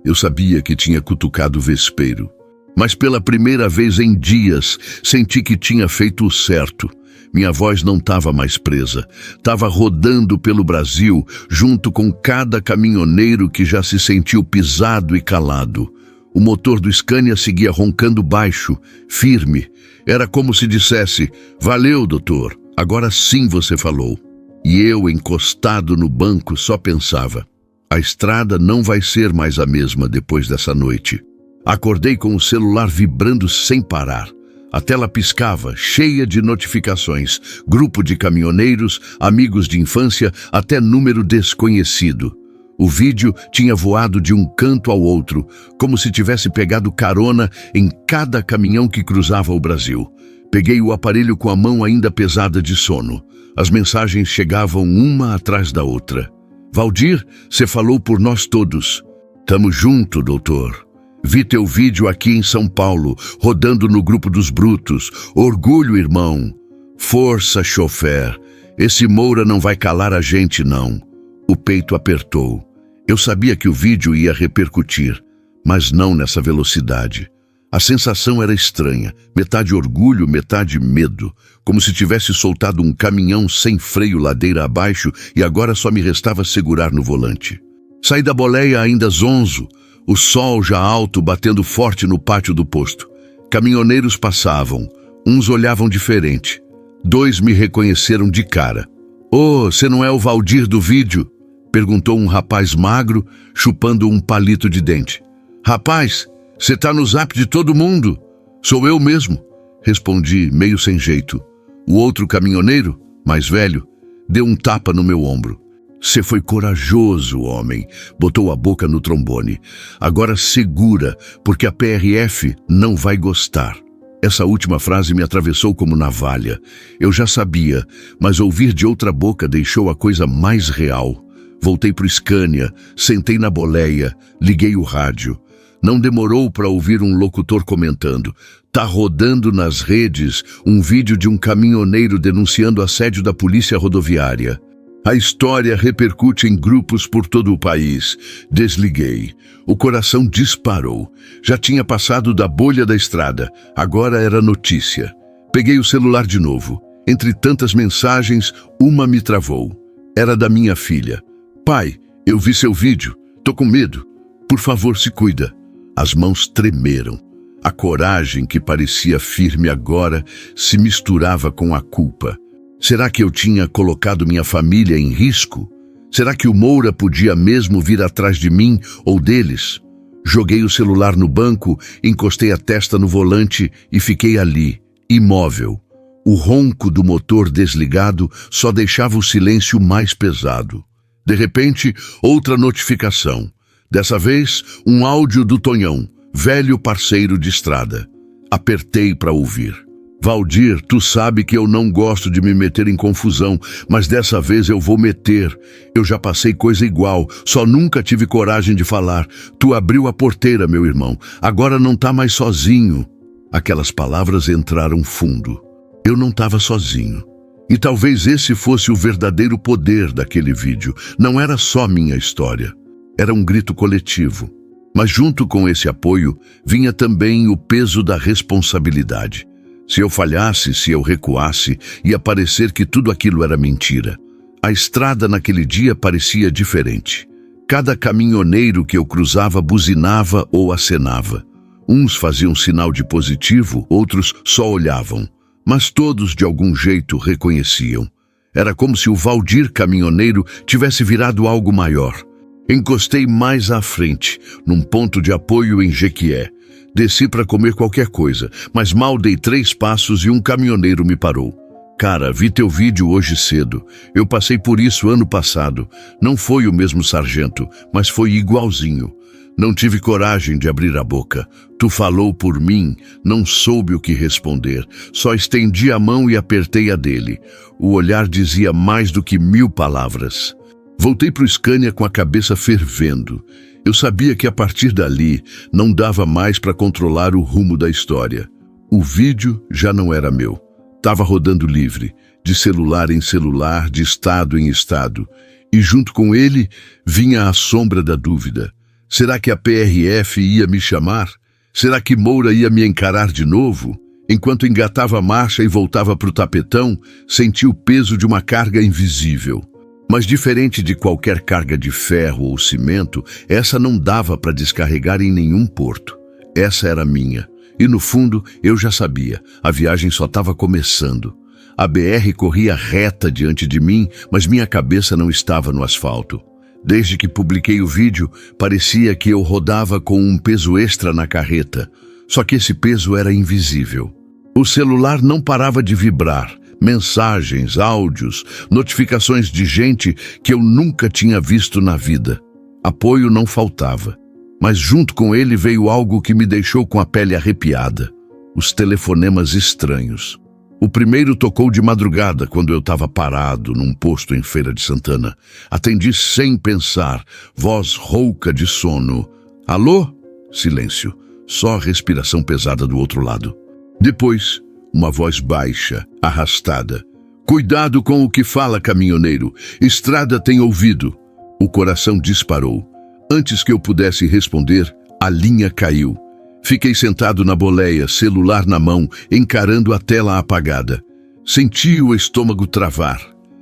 Eu sabia que tinha cutucado o vespeiro. Mas pela primeira vez em dias, senti que tinha feito o certo. Minha voz não estava mais presa. Estava rodando pelo Brasil, junto com cada caminhoneiro que já se sentiu pisado e calado. O motor do Scania seguia roncando baixo, firme. Era como se dissesse: "Valeu, doutor, agora sim você falou." E eu, encostado no banco, só pensava: a estrada não vai ser mais a mesma depois dessa noite. Acordei com o celular vibrando sem parar. A tela piscava, cheia de notificações. Grupo de caminhoneiros, amigos de infância, até número desconhecido. O vídeo tinha voado de um canto ao outro, como se tivesse pegado carona em cada caminhão que cruzava o Brasil. Peguei o aparelho com a mão ainda pesada de sono. As mensagens chegavam uma atrás da outra. "Valdir, você falou por nós todos." "Tamo junto, doutor. Vi teu vídeo aqui em São Paulo, rodando no grupo dos brutos. Orgulho, irmão. Força, chofer. Esse Moura não vai calar a gente, não." O peito apertou. Eu sabia que o vídeo ia repercutir, mas não nessa velocidade. A sensação era estranha, metade orgulho, metade medo, como se tivesse soltado um caminhão sem freio ladeira abaixo e agora só me restava segurar no volante. Saí da boleia ainda zonzo, o sol já alto batendo forte no pátio do posto. Caminhoneiros passavam, uns olhavam diferente. 2 me reconheceram de cara. "Ô, você não é o Valdir do vídeo?" perguntou um rapaz magro, chupando um palito de dente. "Rapaz, você tá no zap de todo mundo." "Sou eu mesmo", respondi, meio sem jeito. O outro caminhoneiro, mais velho, deu um tapa no meu ombro. "Você foi corajoso, homem." Botou a boca no trombone. "Agora segura, porque a PRF não vai gostar." Essa última frase me atravessou como navalha. Eu já sabia, mas ouvir de outra boca deixou a coisa mais real. Voltei pro Scania, sentei na boleia, liguei o rádio. Não demorou para ouvir um locutor comentando: "Tá rodando nas redes um vídeo de um caminhoneiro denunciando assédio da polícia rodoviária. A história repercute em grupos por todo o país." Desliguei. O coração disparou. Já tinha passado da bolha da estrada. Agora era notícia. Peguei o celular de novo. Entre tantas mensagens, uma me travou. Era da minha filha. "Pai, eu vi seu vídeo. Tô com medo. Por favor, se cuida." As mãos tremeram. A coragem que parecia firme agora se misturava com a culpa. Será que eu tinha colocado minha família em risco? Será que o Moura podia mesmo vir atrás de mim ou deles? Joguei o celular no banco, encostei a testa no volante e fiquei ali, imóvel. O ronco do motor desligado só deixava o silêncio mais pesado. De repente, outra notificação. Dessa vez, um áudio do Tonhão, velho parceiro de estrada. Apertei para ouvir. "Valdir, tu sabe que eu não gosto de me meter em confusão, mas dessa vez eu vou meter. Eu já passei coisa igual, só nunca tive coragem de falar. Tu abriu a porteira, meu irmão. Agora não tá mais sozinho." Aquelas palavras entraram fundo. Eu não estava sozinho. E talvez esse fosse o verdadeiro poder daquele vídeo. Não era só minha história. Era um grito coletivo. Mas junto com esse apoio, vinha também o peso da responsabilidade. Se eu falhasse, se eu recuasse, ia parecer que tudo aquilo era mentira. A estrada naquele dia parecia diferente. Cada caminhoneiro que eu cruzava buzinava ou acenava. Uns faziam sinal de positivo, outros só olhavam. Mas todos de algum jeito reconheciam. Era como se o Valdir caminhoneiro tivesse virado algo maior. Encostei mais à frente, num ponto de apoio em Jequié. Desci para comer qualquer coisa, mas mal dei 3 passos e um caminhoneiro me parou. Cara, vi teu vídeo hoje cedo. Eu passei por isso ano passado. Não foi o mesmo sargento, mas foi igualzinho. Não tive coragem de abrir a boca. Tu falou por mim, não soube o que responder. Só estendi a mão e apertei a dele. O olhar dizia mais do que 1000 palavras. Voltei pro Scania com a cabeça fervendo. Eu sabia que a partir dali não dava mais para controlar o rumo da história. O vídeo já não era meu. Estava rodando livre, de celular em celular, de estado em estado. E junto com ele vinha a sombra da dúvida. Será que a PRF ia me chamar? Será que Moura ia me encarar de novo? Enquanto engatava a marcha e voltava para o tapetão, senti o peso de uma carga invisível. Mas diferente de qualquer carga de ferro ou cimento, essa não dava para descarregar em nenhum porto. Essa era minha. E no fundo, eu já sabia, a viagem só estava começando. A BR corria reta diante de mim, mas minha cabeça não estava no asfalto. Desde que publiquei o vídeo, parecia que eu rodava com um peso extra na carreta. Só que esse peso era invisível. O celular não parava de vibrar. Mensagens, áudios, notificações de gente que eu nunca tinha visto na vida. Apoio não faltava. Mas junto com ele veio algo que me deixou com a pele arrepiada. Os telefonemas estranhos. O primeiro tocou de madrugada, quando eu estava parado num posto em Feira de Santana. Atendi sem pensar, voz rouca de sono. Alô? Silêncio. Só respiração pesada do outro lado. Depois, uma voz baixa, arrastada. Cuidado com o que fala, caminhoneiro. Estrada tem ouvido. O coração disparou. Antes que eu pudesse responder, a linha caiu. Fiquei sentado na boleia, celular na mão, encarando a tela apagada. Senti o estômago travar.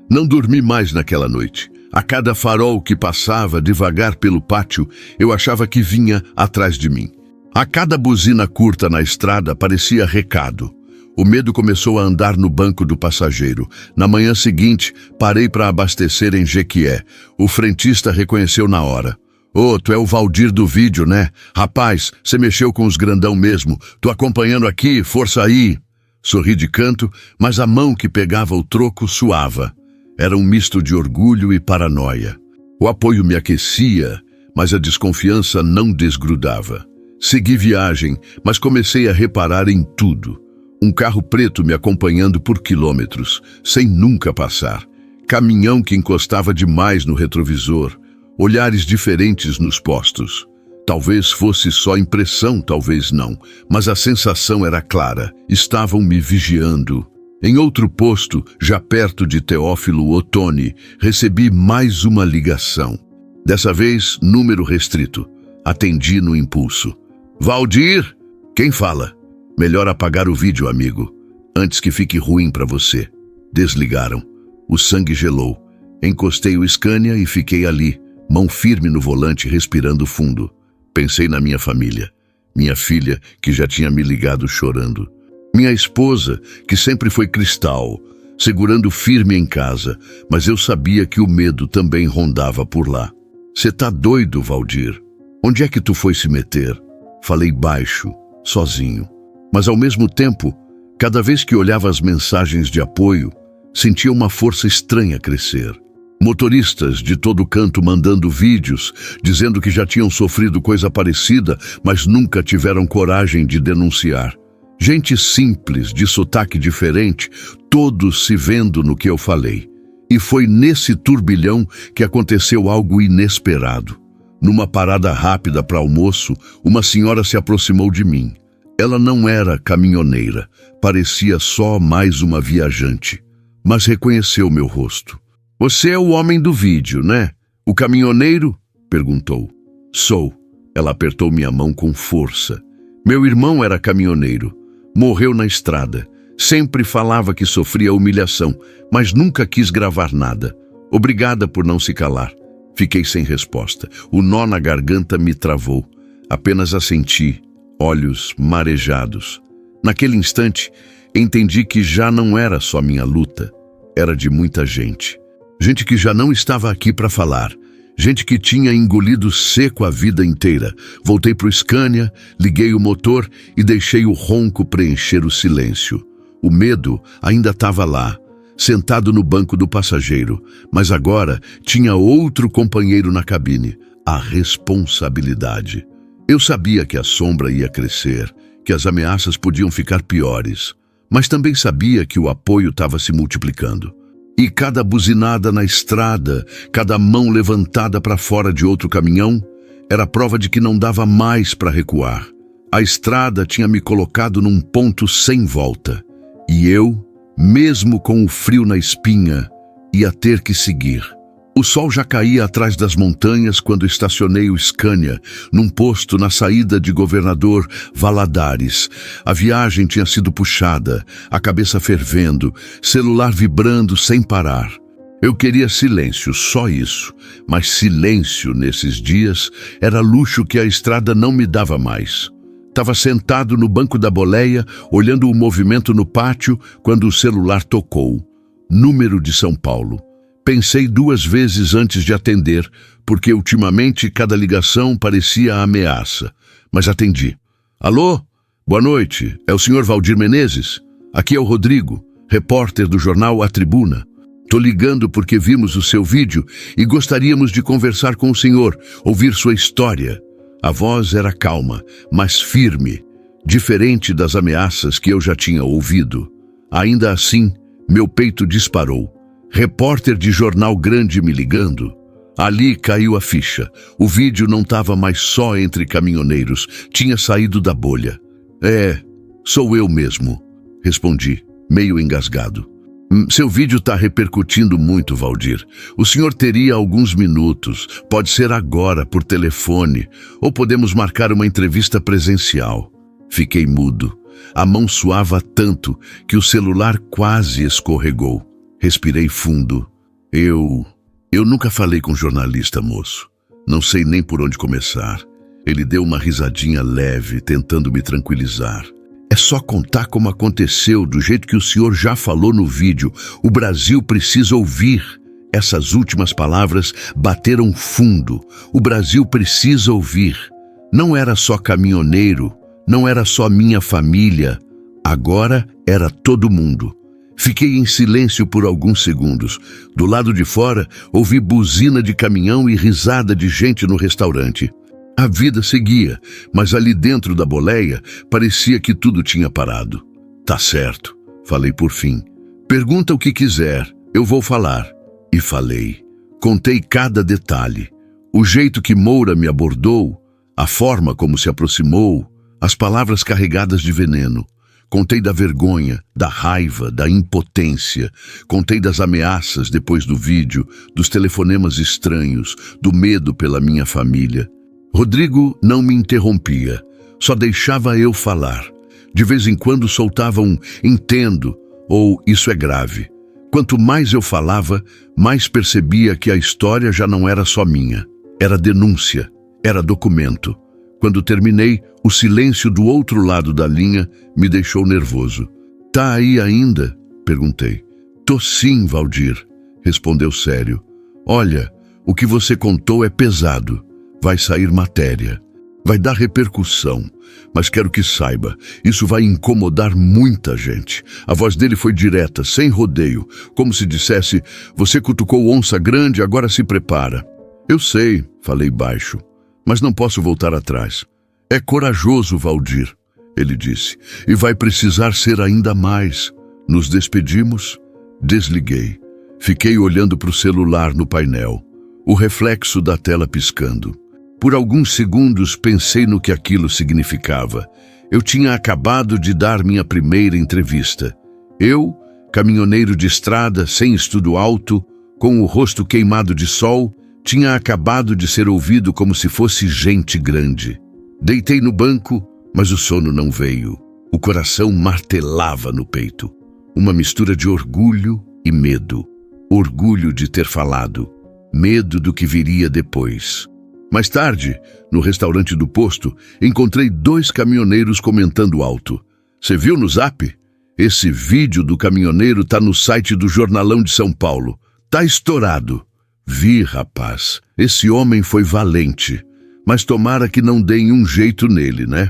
Não dormi mais naquela noite. A cada farol que passava devagar pelo pátio, eu achava que vinha atrás de mim. A cada buzina curta na estrada parecia recado. O medo começou a andar no banco do passageiro. Na manhã seguinte, parei para abastecer em Jequié. O frentista reconheceu na hora. Ô, tu é o Valdir do vídeo, né? Rapaz, você mexeu com os grandão mesmo. Tô acompanhando aqui, força aí. Sorri de canto, mas a mão que pegava o troco suava. Era um misto de orgulho e paranoia. O apoio me aquecia, mas a desconfiança não desgrudava. Segui viagem, mas comecei a reparar em tudo. Um carro preto me acompanhando por quilômetros, sem nunca passar. Caminhão que encostava demais no retrovisor. Olhares diferentes nos postos. Talvez fosse só impressão, talvez não, mas a sensação era clara. Estavam me vigiando. Em outro posto, já perto de Teófilo Otoni, recebi mais uma ligação. Dessa vez, número restrito. Atendi no impulso. Valdir? Quem fala? Melhor apagar o vídeo, amigo, antes que fique ruim para você. Desligaram. O sangue gelou. Encostei o Scania e fiquei ali, mão firme no volante, respirando fundo. Pensei na minha família. Minha filha, que já tinha me ligado chorando. Minha esposa, que sempre foi cristal, segurando firme em casa, mas eu sabia que o medo também rondava por lá. Cê tá doido, Valdir? Onde é que tu foi se meter? Falei baixo, sozinho. Mas ao mesmo tempo, cada vez que olhava as mensagens de apoio, sentia uma força estranha crescer. Motoristas de todo canto mandando vídeos, dizendo que já tinham sofrido coisa parecida, mas nunca tiveram coragem de denunciar. Gente simples, de sotaque diferente, todos se vendo no que eu falei. E foi nesse turbilhão que aconteceu algo inesperado. Numa parada rápida para almoço, uma senhora se aproximou de mim. Ela não era caminhoneira, parecia só mais uma viajante, mas reconheceu meu rosto. Você é o homem do vídeo, né? O caminhoneiro? Perguntou. Sou. Ela apertou minha mão com força. Meu irmão era caminhoneiro. Morreu na estrada. Sempre falava que sofria humilhação, mas nunca quis gravar nada. Obrigada por não se calar. Fiquei sem resposta. O nó na garganta me travou. Apenas assenti, olhos marejados. Naquele instante, entendi que já não era só minha luta. Era de muita gente. Gente que já não estava aqui para falar. Gente que tinha engolido seco a vida inteira. Voltei pro Scania, liguei o motor e deixei o ronco preencher o silêncio. O medo ainda estava lá, sentado no banco do passageiro, mas agora tinha outro companheiro na cabine, a responsabilidade. Eu sabia que a sombra ia crescer, que as ameaças podiam ficar piores, mas também sabia que o apoio estava se multiplicando. E cada buzinada na estrada, cada mão levantada para fora de outro caminhão, era prova de que não dava mais para recuar. A estrada tinha me colocado num ponto sem volta. E eu, mesmo com o frio na espinha, ia ter que seguir. O sol já caía atrás das montanhas quando estacionei o Scania num posto na saída de Governador Valadares. A viagem tinha sido puxada, a cabeça fervendo, celular vibrando sem parar. Eu queria silêncio, só isso, mas silêncio nesses dias era luxo que a estrada não me dava mais. Estava sentado no banco da boleia, olhando o movimento no pátio, quando o celular tocou. Número de São Paulo. Pensei 2 vezes antes de atender, porque ultimamente cada ligação parecia ameaça. Mas atendi. Alô? Boa noite. É o senhor Valdir Menezes? Aqui é o Rodrigo, repórter do jornal A Tribuna. Tô ligando porque vimos o seu vídeo e gostaríamos de conversar com o senhor, ouvir sua história. A voz era calma, mas firme, diferente das ameaças que eu já tinha ouvido. Ainda assim, meu peito disparou. Repórter de jornal grande me ligando. Ali caiu a ficha. O vídeo não estava mais só entre caminhoneiros, tinha saído da bolha. Sou eu mesmo, respondi, meio engasgado. Seu vídeo está repercutindo muito, Valdir. O senhor teria alguns minutos, pode ser agora, por telefone, ou podemos marcar uma entrevista presencial. Fiquei mudo. A mão suava tanto que o celular quase escorregou. Respirei fundo. Eu nunca falei com jornalista, moço. Não sei nem por onde começar. Ele deu uma risadinha leve, tentando me tranquilizar. É só contar como aconteceu, do jeito que o senhor já falou no vídeo. O Brasil precisa ouvir. Essas últimas palavras bateram fundo. O Brasil precisa ouvir. Não era só caminhoneiro, não era só minha família. Agora era todo mundo. Fiquei em silêncio por alguns segundos. Do lado de fora, ouvi buzina de caminhão e risada de gente no restaurante. A vida seguia, mas ali dentro da boleia parecia que tudo tinha parado. Tá certo, falei por fim. Pergunta o que quiser, eu vou falar. E falei. Contei cada detalhe. O jeito que Moura me abordou, a forma como se aproximou, as palavras carregadas de veneno. Contei da vergonha, da raiva, da impotência. Contei das ameaças depois do vídeo, dos telefonemas estranhos, do medo pela minha família. Rodrigo não me interrompia, só deixava eu falar. De vez em quando soltava um "entendo" ou "isso é grave". Quanto mais eu falava, mais percebia que a história já não era só minha. Era denúncia, era documento. Quando terminei, o silêncio do outro lado da linha me deixou nervoso. "Tá aí ainda?" perguntei. "Tô sim, Valdir", respondeu sério. "Olha, o que você contou é pesado. Vai sair matéria. Vai dar repercussão. Mas quero que saiba, isso vai incomodar muita gente." A voz dele foi direta, sem rodeio, como se dissesse: "Você cutucou onça grande, agora se prepara." "Eu sei", falei baixo, "mas não posso voltar atrás." "É corajoso, Valdir", ele disse, "e vai precisar ser ainda mais." Nos despedimos, desliguei. Fiquei olhando para o celular no painel, o reflexo da tela piscando. Por alguns segundos pensei no que aquilo significava. Eu tinha acabado de dar minha primeira entrevista. Eu, caminhoneiro de estrada, sem estudo alto, com o rosto queimado de sol, tinha acabado de ser ouvido como se fosse gente grande. Deitei no banco, mas o sono não veio. O coração martelava no peito. Uma mistura de orgulho e medo. Orgulho de ter falado. Medo do que viria depois. Mais tarde, no restaurante do posto, encontrei 2 caminhoneiros comentando alto. "Você viu no Zap? Esse vídeo do caminhoneiro tá no site do Jornalão de São Paulo. Tá estourado." "Vi, rapaz. Esse homem foi valente. Mas tomara que não deem um jeito nele, né?"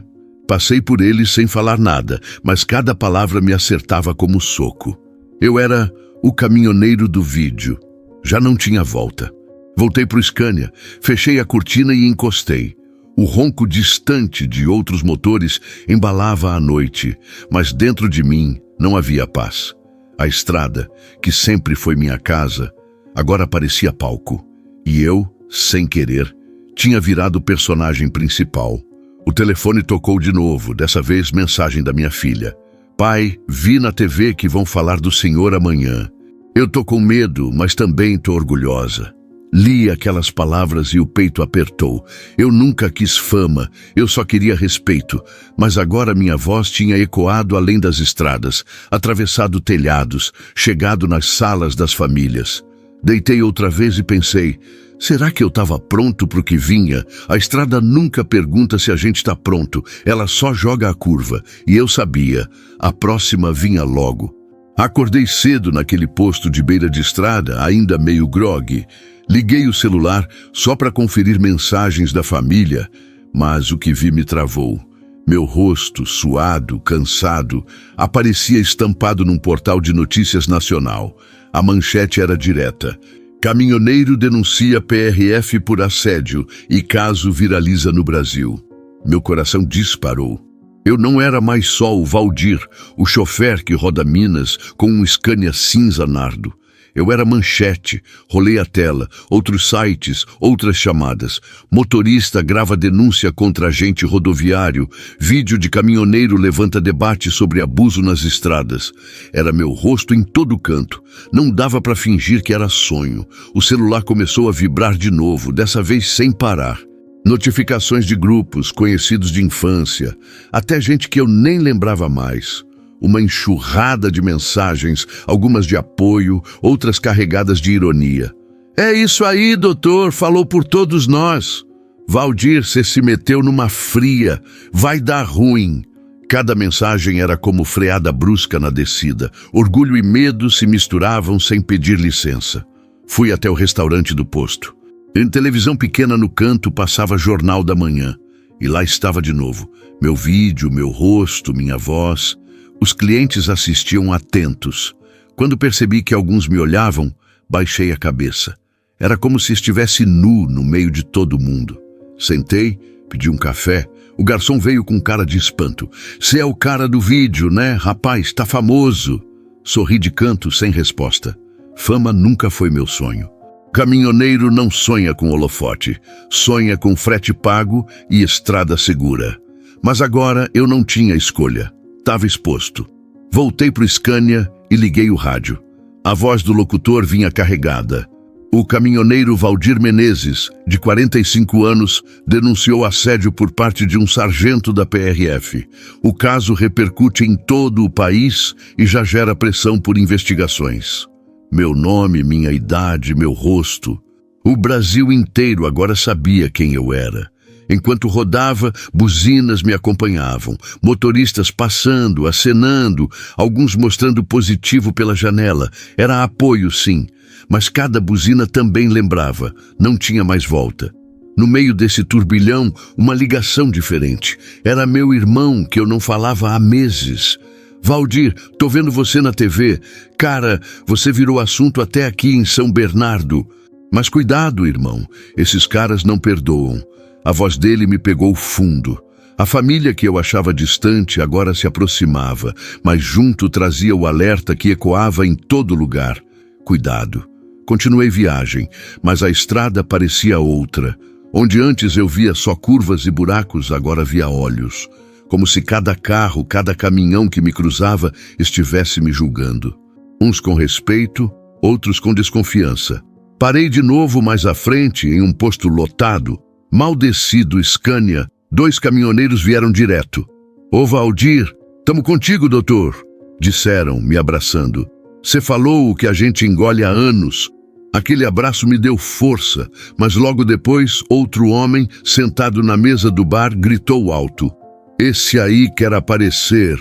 Passei por ele sem falar nada, mas cada palavra me acertava como soco. Eu era o caminhoneiro do vídeo. Já não tinha volta. Voltei pro Scania, fechei a cortina e encostei. O ronco distante de outros motores embalava a noite, mas dentro de mim não havia paz. A estrada, que sempre foi minha casa, agora parecia palco. E eu, sem querer, tinha virado o personagem principal. O telefone tocou de novo, dessa vez mensagem da minha filha. Pai, vi na TV que vão falar do senhor amanhã. Eu tô com medo, mas também tô orgulhosa. Li aquelas palavras e o peito apertou. Eu nunca quis fama, eu só queria respeito. Mas agora minha voz tinha ecoado além das estradas, atravessado telhados, chegado nas salas das famílias. Deitei outra vez e pensei, será que eu estava pronto para o que vinha? A estrada nunca pergunta se a gente está pronto, ela só joga a curva. E eu sabia, a próxima vinha logo. Acordei cedo naquele posto de beira de estrada, ainda meio grogue. Liguei o celular só para conferir mensagens da família, mas o que vi me travou. Meu rosto, suado, cansado, aparecia estampado num portal de notícias nacional. A manchete era direta. Caminhoneiro denuncia PRF por assédio e caso viraliza no Brasil. Meu coração disparou. Eu não era mais só o Valdir, o chofer que roda Minas com um Scania cinza nardo. Eu era manchete, rolei a tela, outros sites, outras chamadas. Motorista grava denúncia contra agente rodoviário. Vídeo de caminhoneiro levanta debate sobre abuso nas estradas. Era meu rosto em todo canto. Não dava para fingir que era sonho. O celular começou a vibrar de novo, dessa vez sem parar. Notificações de grupos, conhecidos de infância, até gente que eu nem lembrava mais. Uma enxurrada de mensagens, algumas de apoio, outras carregadas de ironia. É isso aí, doutor, falou por todos nós. Valdir, você se meteu numa fria, vai dar ruim. Cada mensagem era como freada brusca na descida. Orgulho e medo se misturavam sem pedir licença. Fui até o restaurante do posto. Em televisão pequena no canto passava Jornal da Manhã. E lá estava de novo. Meu vídeo, meu rosto, minha voz. Os clientes assistiam atentos. Quando percebi que alguns me olhavam, baixei a cabeça. Era como se estivesse nu no meio de todo mundo. Sentei, pedi um café. O garçom veio com cara de espanto. Cê é o cara do vídeo, né? Rapaz, tá famoso. Sorri de canto, sem resposta. Fama nunca foi meu sonho. Caminhoneiro não sonha com holofote. Sonha com frete pago e estrada segura. Mas agora eu não tinha escolha. Estava exposto. Voltei pro Scania e liguei o rádio. A voz do locutor vinha carregada. O caminhoneiro Valdir Menezes, de 45 anos, denunciou assédio por parte de um sargento da PRF. O caso repercute em todo o país e já gera pressão por investigações. Meu nome, minha idade, meu rosto. O Brasil inteiro agora sabia quem eu era. Enquanto rodava, buzinas me acompanhavam, motoristas passando, acenando, alguns mostrando positivo pela janela. Era apoio, sim, mas cada buzina também lembrava, não tinha mais volta. No meio desse turbilhão, uma ligação diferente. Era meu irmão, que eu não falava há meses. Valdir, tô vendo você na TV. Cara, você virou assunto até aqui em São Bernardo. Mas cuidado, irmão, esses caras não perdoam. A voz dele me pegou fundo. A família que eu achava distante agora se aproximava, mas junto trazia o alerta que ecoava em todo lugar. Cuidado. Continuei viagem, mas a estrada parecia outra. Onde antes eu via só curvas e buracos, agora via olhos. Como se cada carro, cada caminhão que me cruzava estivesse me julgando. Uns com respeito, outros com desconfiança. Parei de novo mais à frente, em um posto lotado. Mal desci do Scania, 2 caminhoneiros vieram direto. Ô Valdir, tamo contigo, doutor, disseram, me abraçando. Cê falou o que a gente engole há anos. Aquele abraço me deu força, mas logo depois, outro homem, sentado na mesa do bar, gritou alto. Esse aí quer aparecer.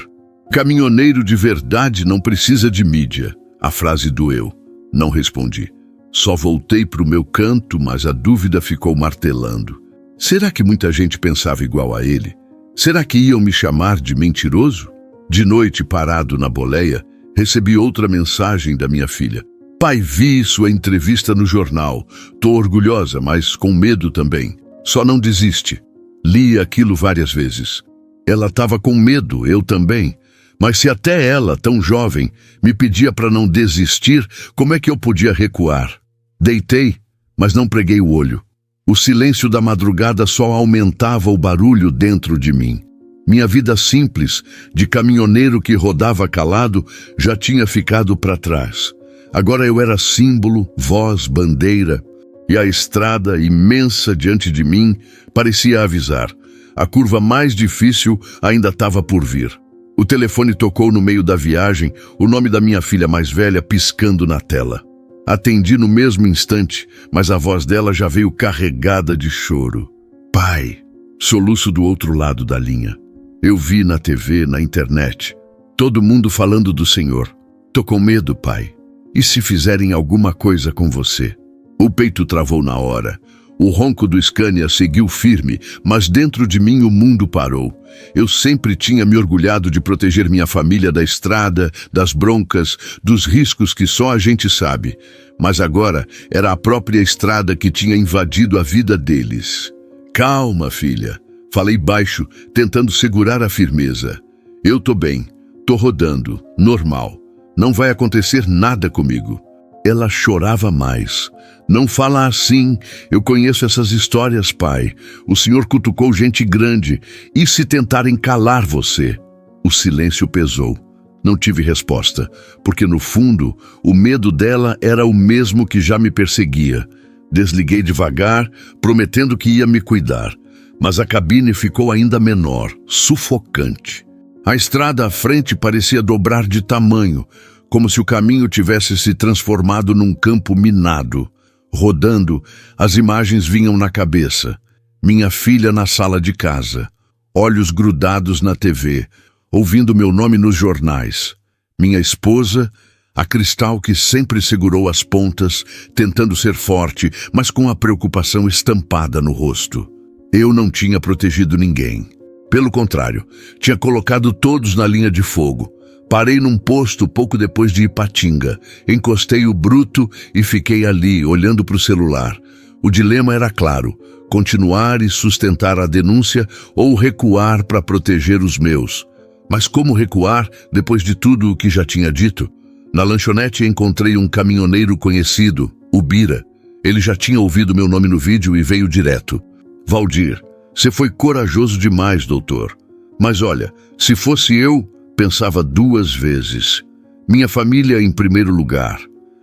Caminhoneiro de verdade não precisa de mídia. A frase doeu. Não respondi. Só voltei para o meu canto, mas a dúvida ficou martelando. Será que muita gente pensava igual a ele? Será que iam me chamar de mentiroso? De noite, parado na boleia, recebi outra mensagem da minha filha. Pai, vi sua entrevista no jornal. Tô orgulhosa, mas com medo também. Só não desiste. Li aquilo várias vezes. Ela estava com medo, eu também. Mas se até ela, tão jovem, me pedia para não desistir, como é que eu podia recuar? Deitei, mas não preguei o olho. O silêncio da madrugada só aumentava o barulho dentro de mim. Minha vida simples, de caminhoneiro que rodava calado, já tinha ficado para trás. Agora eu era símbolo, voz, bandeira, e a estrada imensa diante de mim parecia avisar. A curva mais difícil ainda estava por vir. O telefone tocou no meio da viagem, o nome da minha filha mais velha piscando na tela. Atendi no mesmo instante, mas a voz dela já veio carregada de choro. Pai, soluço do outro lado da linha. Eu vi na TV, na internet, todo mundo falando do Senhor. Tô com medo, pai. E se fizerem alguma coisa com você? O peito travou na hora. O ronco do Scania seguiu firme, mas dentro de mim o mundo parou. Eu sempre tinha me orgulhado de proteger minha família da estrada, das broncas, dos riscos que só a gente sabe. Mas agora era a própria estrada que tinha invadido a vida deles. Calma, filha. Falei baixo, tentando segurar a firmeza. Eu tô bem, tô rodando, normal. Não vai acontecer nada comigo. Ela chorava mais. Não fala assim, eu conheço essas histórias, pai. O senhor cutucou gente grande. E se tentarem calar você? O silêncio pesou. Não tive resposta, porque no fundo, o medo dela era o mesmo que já me perseguia. Desliguei devagar, prometendo que ia me cuidar. Mas a cabine ficou ainda menor, sufocante. A estrada à frente parecia dobrar de tamanho, como se o caminho tivesse se transformado num campo minado. Rodando, as imagens vinham na cabeça. Minha filha na sala de casa, olhos grudados na TV, ouvindo meu nome nos jornais. Minha esposa, a Cristal que sempre segurou as pontas, tentando ser forte, mas com a preocupação estampada no rosto. Eu não tinha protegido ninguém. Pelo contrário, tinha colocado todos na linha de fogo. Parei num posto pouco depois de Ipatinga, encostei o bruto e fiquei ali, olhando para o celular. O dilema era claro, continuar e sustentar a denúncia ou recuar para proteger os meus. Mas como recuar depois de tudo o que já tinha dito? Na lanchonete encontrei um caminhoneiro conhecido, o Bira. Ele já tinha ouvido meu nome no vídeo e veio direto. Valdir, você foi corajoso demais, doutor. Mas olha, se fosse eu, pensava duas vezes. Minha família em primeiro lugar.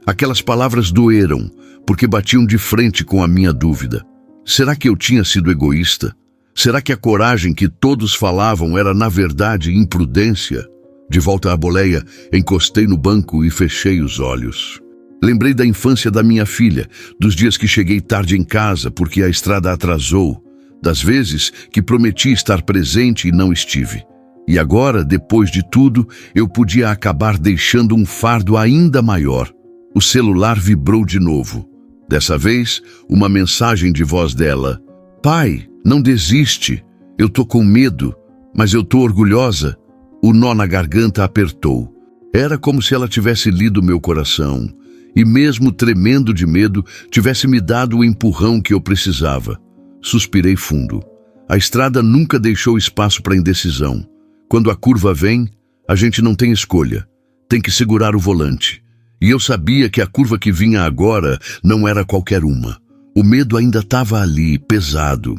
Aquelas palavras doeram, porque batiam de frente com a minha dúvida. Será que eu tinha sido egoísta? Será que a coragem que todos falavam era, na verdade, imprudência? De volta à boleia, encostei no banco e fechei os olhos. Lembrei da infância da minha filha, dos dias que cheguei tarde em casa porque a estrada atrasou, das vezes que prometi estar presente e não estive. E agora, depois de tudo, eu podia acabar deixando um fardo ainda maior. O celular vibrou de novo. Dessa vez, uma mensagem de voz dela. Pai, não desiste. Eu tô com medo, mas eu tô orgulhosa. O nó na garganta apertou. Era como se ela tivesse lido meu coração. E mesmo tremendo de medo, tivesse me dado o empurrão que eu precisava. Suspirei fundo. A estrada nunca deixou espaço para indecisão. Quando a curva vem, a gente não tem escolha. Tem que segurar o volante. E eu sabia que a curva que vinha agora não era qualquer uma. O medo ainda estava ali, pesado.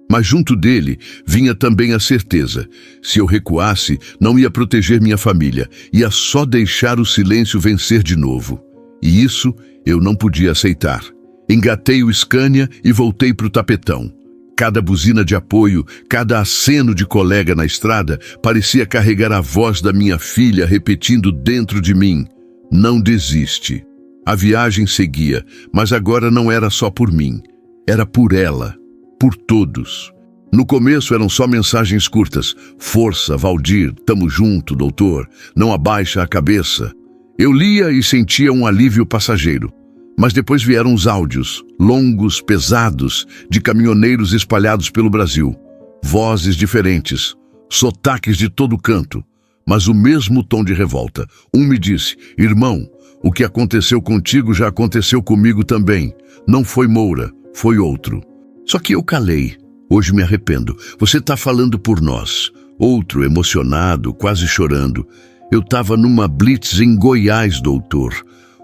Mas junto dele vinha também a certeza. Se eu recuasse, não ia proteger minha família. Ia só deixar o silêncio vencer de novo. E isso eu não podia aceitar. Engatei o Scania e voltei para o tapetão. Cada buzina de apoio, cada aceno de colega na estrada parecia carregar a voz da minha filha repetindo dentro de mim: não desiste. A viagem seguia, mas agora não era só por mim. Era por ela, por todos. No começo eram só mensagens curtas. Força, Valdir, tamo junto, doutor. Não abaixa a cabeça. Eu lia e sentia um alívio passageiro. Mas depois vieram os áudios, longos, pesados, de caminhoneiros espalhados pelo Brasil. Vozes diferentes, sotaques de todo canto, mas o mesmo tom de revolta. Um me disse: irmão, o que aconteceu contigo já aconteceu comigo também. Não foi Moura, foi outro. Só que eu calei. Hoje me arrependo. Você está falando por nós. Outro, emocionado, quase chorando. Eu estava numa blitz em Goiás, doutor.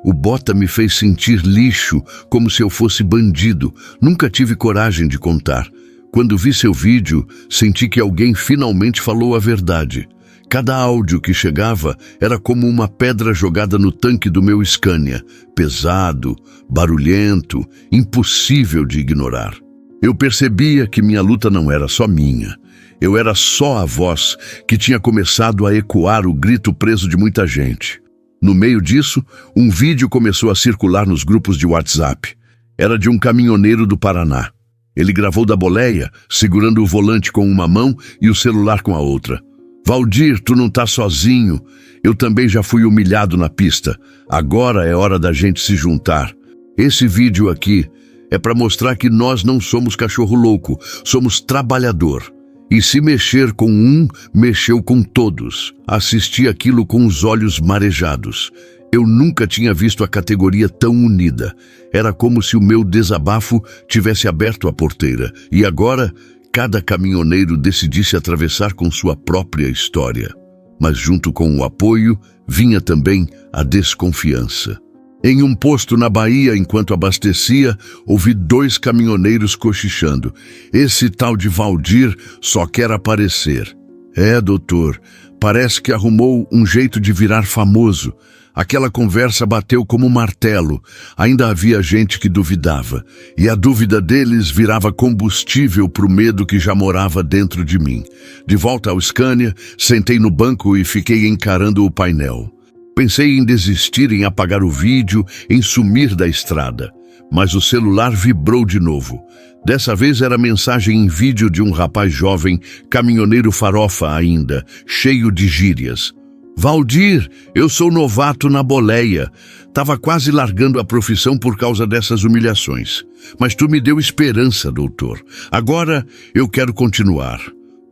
O Bota me fez sentir lixo, como se eu fosse bandido. Nunca tive coragem de contar. Quando vi seu vídeo, senti que alguém finalmente falou a verdade. Cada áudio que chegava era como uma pedra jogada no tanque do meu Scania. Pesado, barulhento, impossível de ignorar. Eu percebia que minha luta não era só minha. Eu era só a voz que tinha começado a ecoar o grito preso de muita gente. No meio disso, um vídeo começou a circular nos grupos de WhatsApp. Era de um caminhoneiro do Paraná. Ele gravou da boleia, segurando o volante com uma mão e o celular com a outra. Valdir, tu não tá sozinho. Eu também já fui humilhado na pista. Agora é hora da gente se juntar. Esse vídeo aqui é para mostrar que nós não somos cachorro louco, somos trabalhador. E se mexer com um, mexeu com todos. Assisti aquilo com os olhos marejados. Eu nunca tinha visto a categoria tão unida. Era como se o meu desabafo tivesse aberto a porteira. E agora, cada caminhoneiro decidisse atravessar com sua própria história. Mas junto com o apoio, vinha também a desconfiança. Em um posto na Bahia, enquanto abastecia, ouvi 2 caminhoneiros cochichando. Esse tal de Valdir só quer aparecer. É, doutor, parece que arrumou um jeito de virar famoso. Aquela conversa bateu como um martelo. Ainda havia gente que duvidava. E a dúvida deles virava combustível para o medo que já morava dentro de mim. De volta ao Scania, sentei no banco e fiquei encarando o painel. Pensei em desistir, em apagar o vídeo, em sumir da estrada. Mas o celular vibrou de novo. Dessa vez era mensagem em vídeo de um rapaz jovem, caminhoneiro farofa ainda, cheio de gírias. Valdir, eu sou novato na boleia. Tava quase largando a profissão por causa dessas humilhações. Mas tu me deu esperança, doutor. Agora eu quero continuar.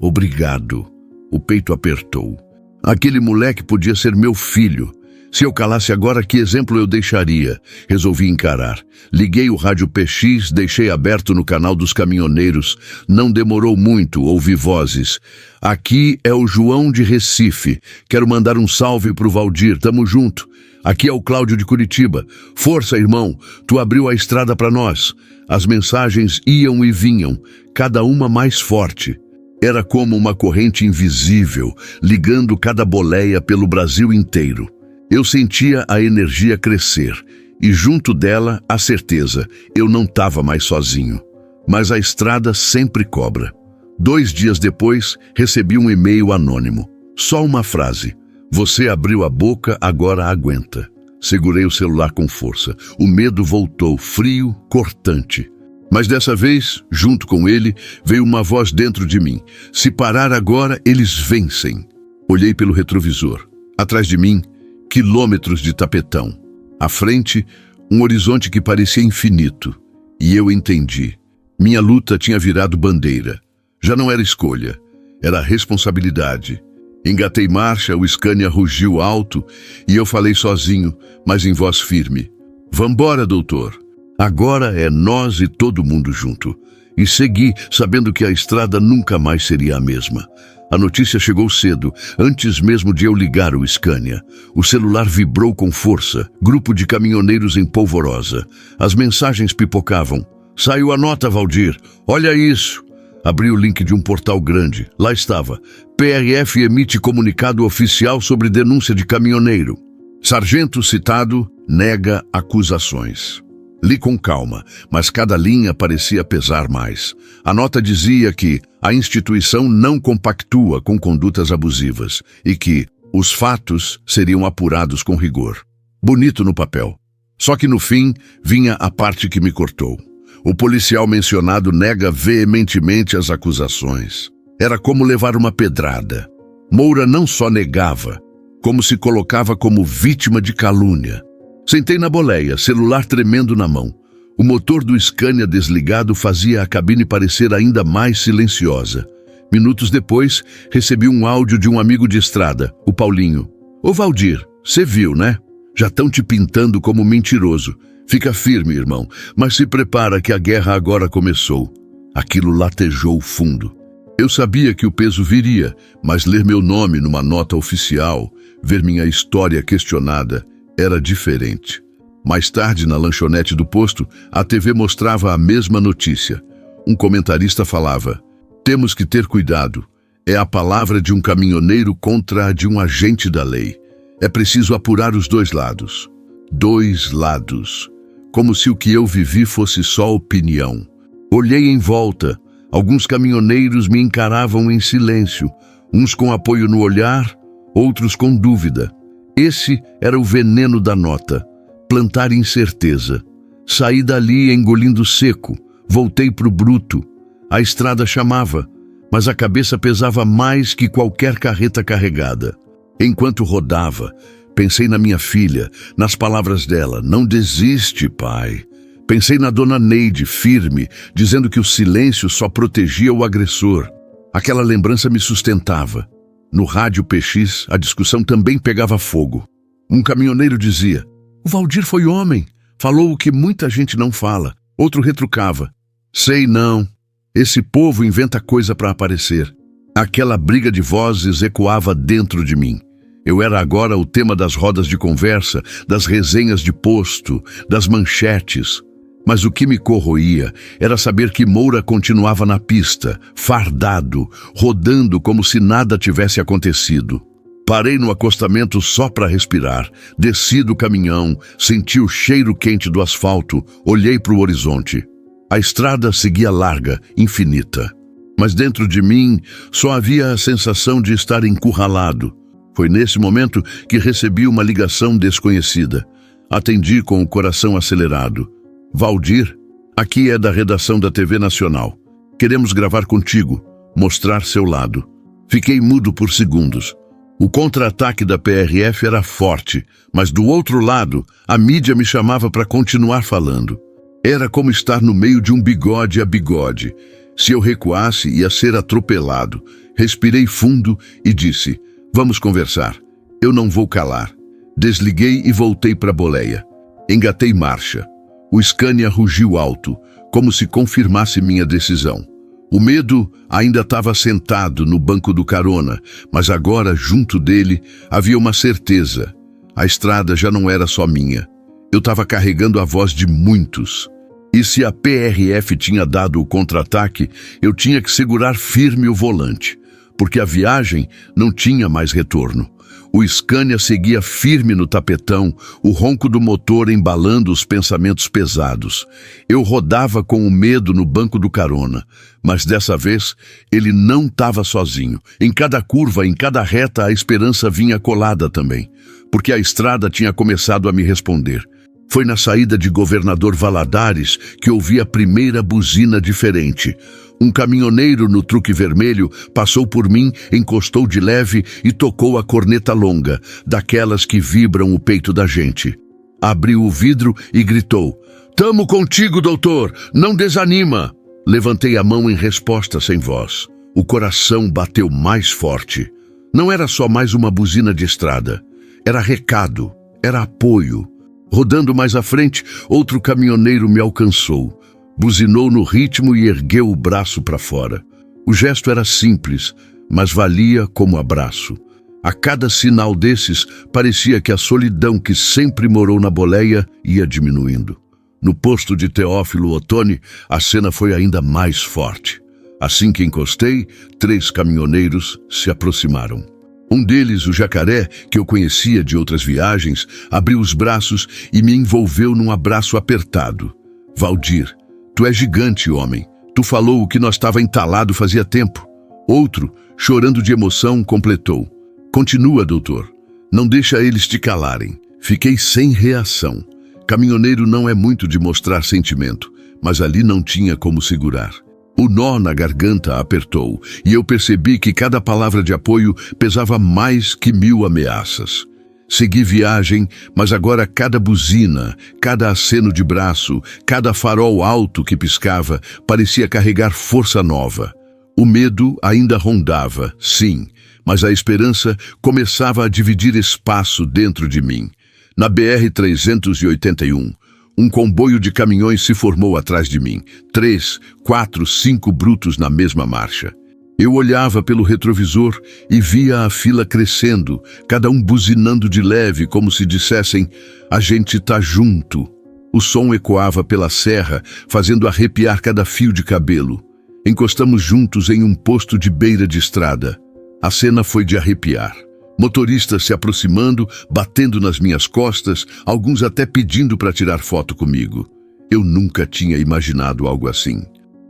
Obrigado. O peito apertou. Aquele moleque podia ser meu filho. Se eu calasse agora, que exemplo eu deixaria? Resolvi encarar. Liguei o rádio PX, deixei aberto no canal dos caminhoneiros. Não demorou muito, ouvi vozes. Aqui é o João de Recife. Quero mandar um salve pro Valdir, tamo junto. Aqui é o Cláudio de Curitiba. Força, irmão, tu abriu a estrada para nós. As mensagens iam e vinham, cada uma mais forte. Era como uma corrente invisível, ligando cada boleia pelo Brasil inteiro. Eu sentia a energia crescer, e junto dela, a certeza, eu não estava mais sozinho. Mas a estrada sempre cobra. 2 dias depois, recebi um e-mail anônimo. Só uma frase. Você abriu a boca, agora aguenta. Segurei o celular com força. O medo voltou, frio, cortante. Mas dessa vez, junto com ele, veio uma voz dentro de mim. Se parar agora, eles vencem. Olhei pelo retrovisor. Atrás de mim, quilômetros de tapetão. À frente, um horizonte que parecia infinito. E eu entendi. Minha luta tinha virado bandeira. Já não era escolha, era responsabilidade. Engatei marcha, o Scania rugiu alto e eu falei sozinho, mas em voz firme. Vambora, doutor. Agora é nós e todo mundo junto. E segui, sabendo que a estrada nunca mais seria a mesma. A notícia chegou cedo, antes mesmo de eu ligar o Scania. O celular vibrou com força, grupo de caminhoneiros em polvorosa. As mensagens pipocavam. Saiu a nota, Valdir. Olha isso. Abri o link de um portal grande. Lá estava. PRF emite comunicado oficial sobre denúncia de caminhoneiro. Sargento citado nega acusações. Li com calma, mas cada linha parecia pesar mais. A nota dizia que a instituição não compactua com condutas abusivas e que os fatos seriam apurados com rigor. Bonito no papel. Só que no fim vinha a parte que me cortou. O policial mencionado nega veementemente as acusações. Era como levar uma pedrada. Moura não só negava, como se colocava como vítima de calúnia. Sentei na boleia, celular tremendo na mão. O motor do Scania desligado fazia a cabine parecer ainda mais silenciosa. Minutos depois, recebi um áudio de um amigo de estrada, o Paulinho. Ô Valdir, você viu, né? Já estão te pintando como mentiroso. Fica firme, irmão, mas se prepara que a guerra agora começou. Aquilo latejou fundo. Eu sabia que o peso viria, mas ler meu nome numa nota oficial, ver minha história questionada, era diferente. Mais tarde, na lanchonete do posto, a TV mostrava a mesma notícia. Um comentarista falava: temos que ter cuidado. É a palavra de um caminhoneiro contra a de um agente da lei. É preciso apurar os dois lados. Dois lados. Como se o que eu vivi fosse só opinião. Olhei em volta. Alguns caminhoneiros me encaravam em silêncio, uns com apoio no olhar, outros com dúvida. Esse era o veneno da nota. Plantar incerteza. Saí dali engolindo seco. Voltei pro bruto. A estrada chamava, mas a cabeça pesava mais que qualquer carreta carregada. Enquanto rodava, pensei na minha filha, nas palavras dela: não desiste, pai. Pensei na dona Neide, firme, dizendo que o silêncio só protegia o agressor. Aquela lembrança me sustentava. No rádio PX, a discussão também pegava fogo. Um caminhoneiro dizia: o Valdir foi homem, falou o que muita gente não fala. Outro retrucava: sei não, esse povo inventa coisa para aparecer. Aquela briga de vozes ecoava dentro de mim. Eu era agora o tema das rodas de conversa, das resenhas de posto, das manchetes. Mas o que me corroía era saber que Moura continuava na pista, fardado, rodando como se nada tivesse acontecido. Parei no acostamento só para respirar, desci do caminhão, senti o cheiro quente do asfalto, olhei para o horizonte. A estrada seguia larga, infinita. Mas dentro de mim só havia a sensação de estar encurralado. Foi nesse momento que recebi uma ligação desconhecida. Atendi com o coração acelerado. Valdir, aqui é da redação da TV Nacional. Queremos gravar contigo, mostrar seu lado. Fiquei mudo por segundos. O contra-ataque da PRF era forte, mas do outro lado, a mídia me chamava para continuar falando. Era como estar no meio de um bigode a bigode. Se eu recuasse, ia ser atropelado. Respirei fundo e disse: vamos conversar. Eu não vou calar. Desliguei e voltei para a boleia. Engatei marcha. O Scania rugiu alto, como se confirmasse minha decisão. O medo ainda estava sentado no banco do carona, mas agora, junto dele, havia uma certeza. A estrada já não era só minha. Eu estava carregando a voz de muitos. E se a PRF tinha dado o contra-ataque, eu tinha que segurar firme o volante, porque a viagem não tinha mais retorno. O Scania seguia firme no tapetão, o ronco do motor embalando os pensamentos pesados. Eu rodava com o medo no banco do carona, mas dessa vez ele não estava sozinho. Em cada curva, em cada reta, a esperança vinha colada também, porque a estrada tinha começado a me responder. Foi na saída de Governador Valadares que ouvi a primeira buzina diferente. Um caminhoneiro no truque vermelho passou por mim, encostou de leve e tocou a corneta longa, daquelas que vibram o peito da gente. Abriu o vidro e gritou: "Tamo contigo, doutor! Não desanima!" Levantei a mão em resposta sem voz. O coração bateu mais forte. Não era só mais uma buzina de estrada. Era recado, era apoio. Rodando mais à frente, outro caminhoneiro me alcançou. Buzinou no ritmo e ergueu o braço para fora. O gesto era simples, mas valia como abraço. A cada sinal desses, parecia que a solidão que sempre morou na boleia ia diminuindo. No posto de Teófilo Otoni, a cena foi ainda mais forte. Assim que encostei, 3 caminhoneiros se aproximaram. Um deles, o Jacaré, que eu conhecia de outras viagens, abriu os braços e me envolveu num abraço apertado. "Valdir, tu é gigante, homem. Tu falou o que nós estava entalado fazia tempo." Outro, chorando de emoção, completou: "Continua, doutor. Não deixa eles te calarem." Fiquei sem reação. Caminhoneiro não é muito de mostrar sentimento, mas ali não tinha como segurar. O nó na garganta apertou, e eu percebi que cada palavra de apoio pesava mais que 1000 ameaças. Segui viagem, mas agora cada buzina, cada aceno de braço, cada farol alto que piscava, parecia carregar força nova. O medo ainda rondava, sim, mas a esperança começava a dividir espaço dentro de mim. Na BR-381, um comboio de caminhões se formou atrás de mim. 3, 4, 5 brutos na mesma marcha. Eu olhava pelo retrovisor e via a fila crescendo, cada um buzinando de leve, como se dissessem: a gente tá junto. O som ecoava pela serra, fazendo arrepiar cada fio de cabelo. Encostamos juntos em um posto de beira de estrada. A cena foi de arrepiar. Motoristas se aproximando, batendo nas minhas costas, alguns até pedindo para tirar foto comigo. Eu nunca tinha imaginado algo assim.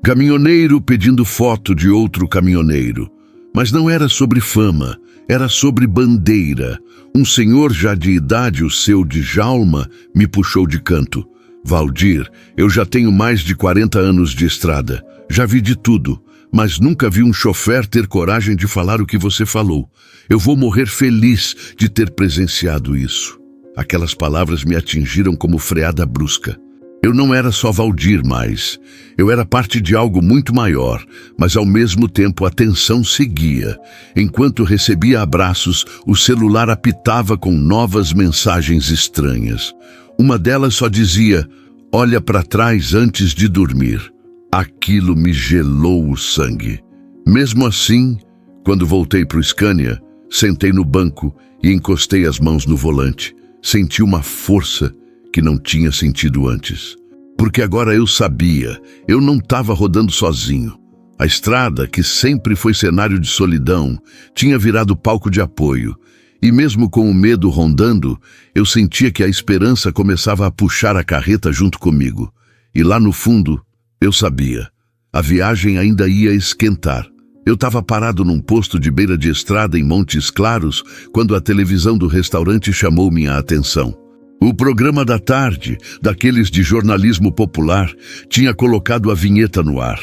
Caminhoneiro pedindo foto de outro caminhoneiro. Mas não era sobre fama, era sobre bandeira. Um senhor já de idade, o seu Djalma, me puxou de canto. Valdir, eu já tenho mais de 40 anos de estrada. Já vi de tudo, mas nunca vi um chofer ter coragem de falar o que você falou. Eu vou morrer feliz de ter presenciado isso. Aquelas palavras me atingiram como freada brusca. Eu não era só Valdir mais. Eu era parte de algo muito maior, mas ao mesmo tempo a tensão seguia. Enquanto recebia abraços, o celular apitava com novas mensagens estranhas. Uma delas só dizia: olha para trás antes de dormir. Aquilo me gelou o sangue. Mesmo assim, quando voltei para o Scania, sentei no banco e encostei as mãos no volante. Senti uma força que não tinha sentido antes. Porque agora eu sabia, eu não estava rodando sozinho. A estrada, que sempre foi cenário de solidão, tinha virado palco de apoio. E mesmo com o medo rondando, eu sentia que a esperança começava a puxar a carreta junto comigo. E lá no fundo, eu sabia, a viagem ainda ia esquentar. Eu estava parado num posto de beira de estrada em Montes Claros, quando a televisão do restaurante chamou minha atenção. O programa da tarde, daqueles de jornalismo popular, tinha colocado a vinheta no ar.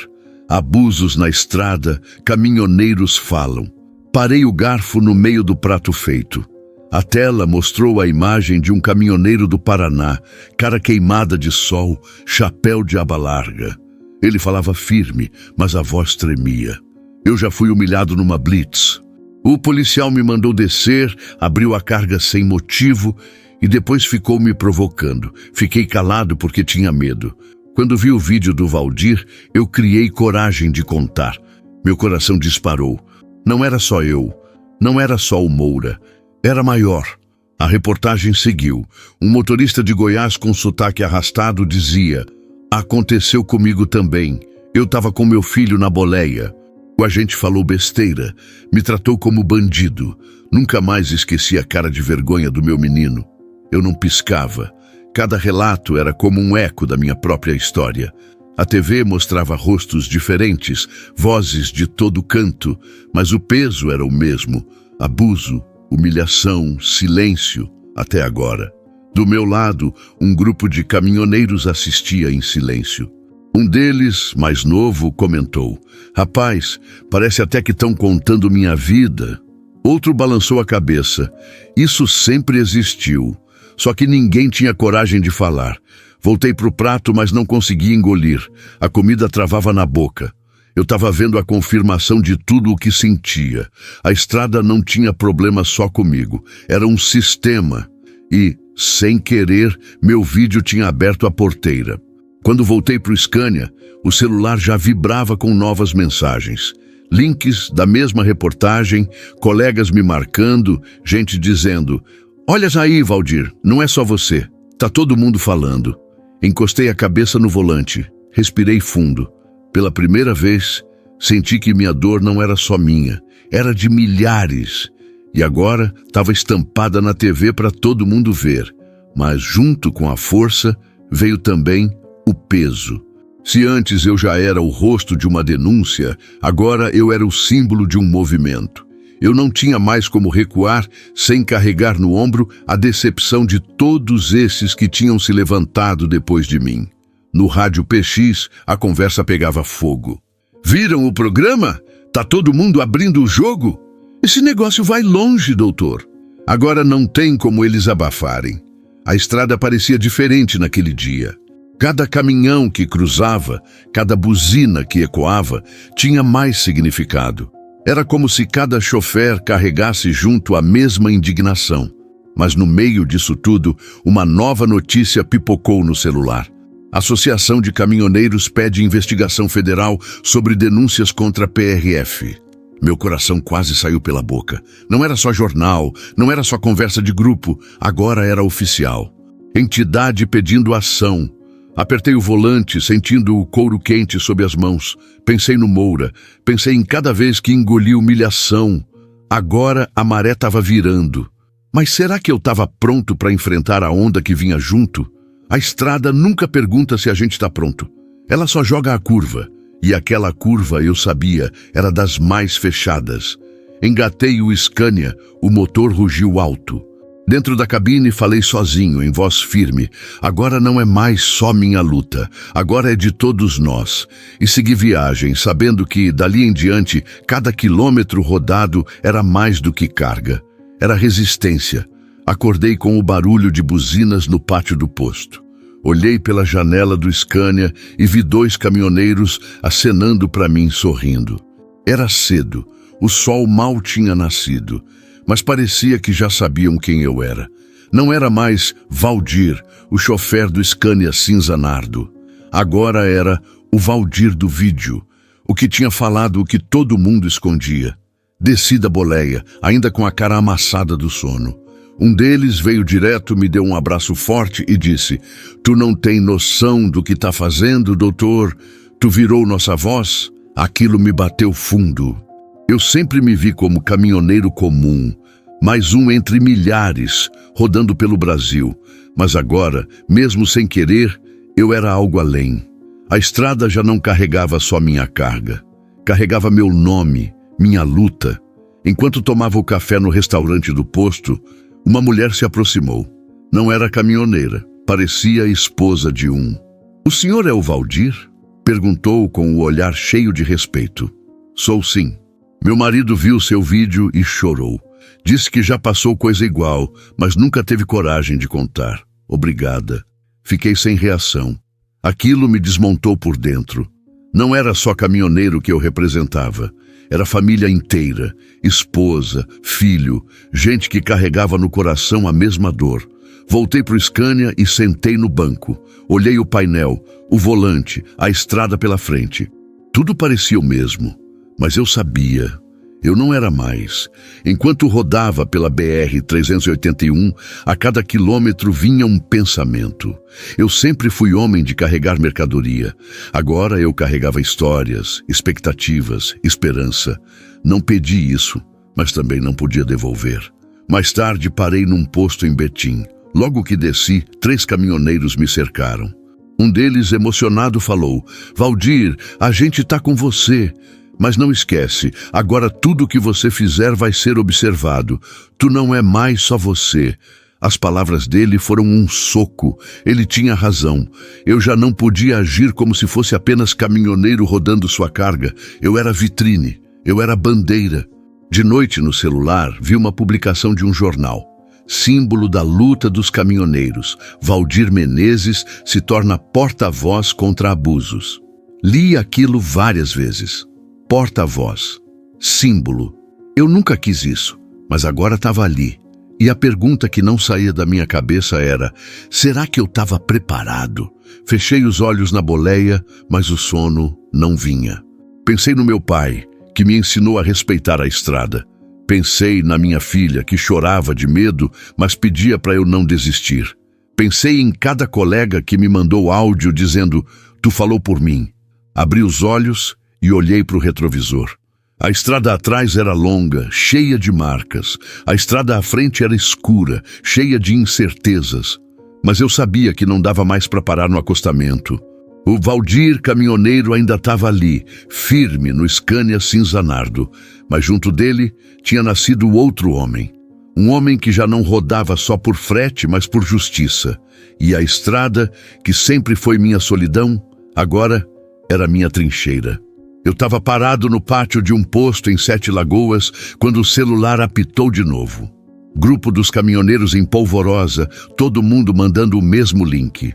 Abusos na estrada, caminhoneiros falam. Parei o garfo no meio do prato feito. A tela mostrou a imagem de um caminhoneiro do Paraná, cara queimada de sol, chapéu de aba larga. Ele falava firme, mas a voz tremia. Eu já fui humilhado numa blitz. O policial me mandou descer, abriu a carga sem motivo e depois ficou me provocando. Fiquei calado porque tinha medo. Quando vi o vídeo do Valdir, eu criei coragem de contar. Meu coração disparou. Não era só eu, não era só o Moura, era maior. A reportagem seguiu. Um motorista de Goiás com sotaque arrastado dizia: aconteceu comigo também. Eu estava com meu filho na boleia. O agente falou besteira, me tratou como bandido. Nunca mais esqueci a cara de vergonha do meu menino. Eu não piscava. Cada relato era como um eco da minha própria história. A TV mostrava rostos diferentes, vozes de todo canto, mas o peso era o mesmo. Abuso, humilhação, silêncio, até agora. Do meu lado, um grupo de caminhoneiros assistia em silêncio. Um deles, mais novo, comentou: rapaz, parece até que estão contando minha vida. Outro balançou a cabeça: isso sempre existiu. Só que ninguém tinha coragem de falar. Voltei para o prato, mas não conseguia engolir. A comida travava na boca. Eu estava vendo a confirmação de tudo o que sentia. A estrada não tinha problema só comigo. Era um sistema. E, sem querer, meu vídeo tinha aberto a porteira. Quando voltei para o Scania, o celular já vibrava com novas mensagens. Links da mesma reportagem, colegas me marcando, gente dizendo: olha aí, Valdir, não é só você. Tá todo mundo falando. Encostei a cabeça no volante, respirei fundo. Pela primeira vez, senti que minha dor não era só minha, era de milhares. E agora estava estampada na TV para todo mundo ver. Mas junto com a força, veio também o peso. Se antes eu já era o rosto de uma denúncia, agora eu era o símbolo de um movimento. Eu não tinha mais como recuar sem carregar no ombro a decepção de todos esses que tinham se levantado depois de mim. No rádio PX, a conversa pegava fogo. Viram o programa? Tá todo mundo abrindo o jogo? Esse negócio vai longe, doutor. Agora não tem como eles abafarem. A estrada parecia diferente naquele dia. Cada caminhão que cruzava, cada buzina que ecoava, tinha mais significado. Era como se cada chofer carregasse junto a mesma indignação. Mas no meio disso tudo, uma nova notícia pipocou no celular. A Associação de Caminhoneiros pede investigação federal sobre denúncias contra a PRF. Meu coração quase saiu pela boca. Não era só jornal, não era só conversa de grupo, agora era oficial. Entidade pedindo ação. Apertei o volante, sentindo o couro quente sob as mãos. Pensei no Moura, pensei em cada vez que engoli humilhação. Agora a maré estava virando. Mas será que eu estava pronto para enfrentar a onda que vinha junto? A estrada nunca pergunta se a gente está pronto. Ela só joga a curva. E aquela curva, eu sabia, era das mais fechadas. Engatei o Scania, o motor rugiu alto. Dentro da cabine falei sozinho, em voz firme. Agora não é mais só minha luta, agora é de todos nós. E segui viagem, sabendo que, dali em diante, cada quilômetro rodado era mais do que carga. Era resistência. Acordei com o barulho de buzinas no pátio do posto. Olhei pela janela do Scania e vi 2 caminhoneiros acenando para mim, sorrindo. Era cedo, o sol mal tinha nascido. Mas parecia que já sabiam quem eu era. Não era mais Valdir, o chofer do Scania cinza nardo. Agora era o Valdir do vídeo, o que tinha falado o que todo mundo escondia. Desci da boleia, ainda com a cara amassada do sono. Um deles veio direto, me deu um abraço forte e disse: "Tu não tem noção do que tá fazendo, doutor? Tu virou nossa voz?" Aquilo me bateu fundo. Eu sempre me vi como caminhoneiro comum, mais um entre milhares, rodando pelo Brasil. Mas agora, mesmo sem querer, eu era algo além. A estrada já não carregava só minha carga. Carregava meu nome, minha luta. Enquanto tomava o café no restaurante do posto, uma mulher se aproximou. Não era caminhoneira, parecia a esposa de um. "O senhor é o Valdir?" Perguntou com o olhar cheio de respeito. "Sou sim." Meu marido viu seu vídeo e chorou. Disse que já passou coisa igual, mas nunca teve coragem de contar. Obrigada. Fiquei sem reação. Aquilo me desmontou por dentro. Não era só caminhoneiro que eu representava. Era família inteira, esposa, filho, gente que carregava no coração a mesma dor. Voltei pro Scania e sentei no banco. Olhei o painel, o volante, a estrada pela frente. Tudo parecia o mesmo. Mas eu sabia, eu não era mais. Enquanto rodava pela BR-381, a cada quilômetro vinha um pensamento. Eu sempre fui homem de carregar mercadoria. Agora eu carregava histórias, expectativas, esperança. Não pedi isso, mas também não podia devolver. Mais tarde parei num posto em Betim. Logo que desci, 3 caminhoneiros me cercaram. Um deles, emocionado, falou: "Valdir, a gente tá com você. Mas não esquece, agora tudo o que você fizer vai ser observado. Tu não é mais só você." As palavras dele foram um soco. Ele tinha razão. Eu já não podia agir como se fosse apenas caminhoneiro rodando sua carga. Eu era vitrine, eu era bandeira. De noite no celular, vi uma publicação de um jornal. Símbolo da luta dos caminhoneiros. Valdir Menezes se torna porta-voz contra abusos. Li aquilo várias vezes. Porta-voz, símbolo. Eu nunca quis isso, mas agora estava ali. E a pergunta que não saía da minha cabeça era: será que eu estava preparado? Fechei os olhos na boleia, mas o sono não vinha. Pensei no meu pai, que me ensinou a respeitar a estrada. Pensei na minha filha, que chorava de medo, mas pedia para eu não desistir. Pensei em cada colega que me mandou áudio dizendo: "Tu falou por mim." Abri os olhos e olhei para o retrovisor. A estrada atrás era longa, cheia de marcas. A estrada à frente era escura, cheia de incertezas. Mas eu sabia que não dava mais para parar no acostamento. O Valdir caminhoneiro ainda estava ali, firme no Scania cinza nardo. Mas junto dele tinha nascido outro homem. Um homem que já não rodava só por frete, mas por justiça. E a estrada, que sempre foi minha solidão, agora era minha trincheira. Eu estava parado no pátio de um posto em 7 Lagoas quando o celular apitou de novo. Grupo dos caminhoneiros em polvorosa, todo mundo mandando o mesmo link.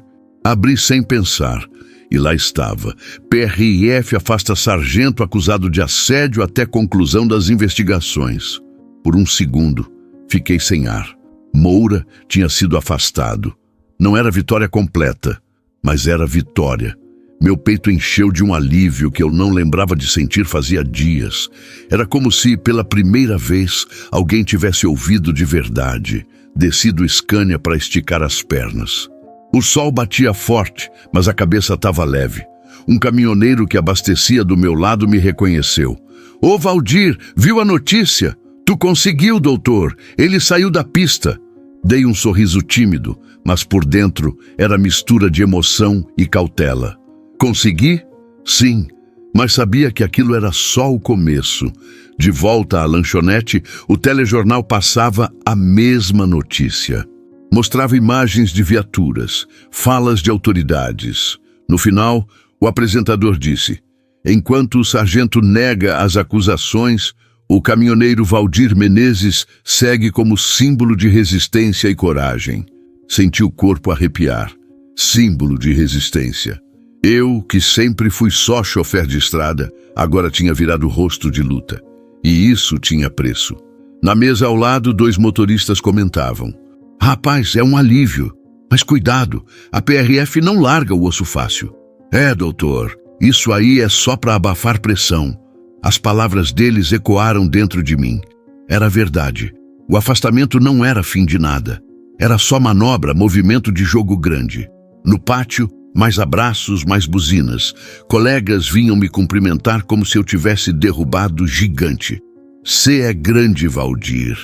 Abri sem pensar. E lá estava. PRF afasta sargento acusado de assédio até conclusão das investigações. Por um segundo, fiquei sem ar. Moura tinha sido afastado. Não era vitória completa, mas era vitória. Meu peito encheu de um alívio que eu não lembrava de sentir fazia dias. Era como se, pela primeira vez, alguém tivesse ouvido de verdade. Desci do Scania para esticar as pernas. O sol batia forte, mas a cabeça estava leve. Um caminhoneiro que abastecia do meu lado me reconheceu. Ô Valdir, viu a notícia? Tu conseguiu, doutor. Ele saiu da pista. Dei um sorriso tímido, mas por dentro era mistura de emoção e cautela. Consegui? Sim, mas sabia que aquilo era só o começo. De volta à lanchonete, o telejornal passava a mesma notícia. Mostrava imagens de viaturas, falas de autoridades. No final, o apresentador disse: enquanto o sargento nega as acusações, o caminhoneiro Valdir Menezes segue como símbolo de resistência e coragem. Senti o corpo arrepiar. Símbolo de resistência. Eu, que sempre fui só chofer de estrada, agora tinha virado rosto de luta. E isso tinha preço. Na mesa ao lado, 2 motoristas comentavam: rapaz, é um alívio. Mas cuidado, a PRF não larga o osso fácil. É, doutor, isso aí é só para abafar pressão. As palavras deles ecoaram dentro de mim. Era verdade. O afastamento não era fim de nada. Era só manobra, movimento de jogo grande. No pátio, mais abraços, mais buzinas. Colegas vinham me cumprimentar como se eu tivesse derrubado gigante. Cê é grande, Valdir.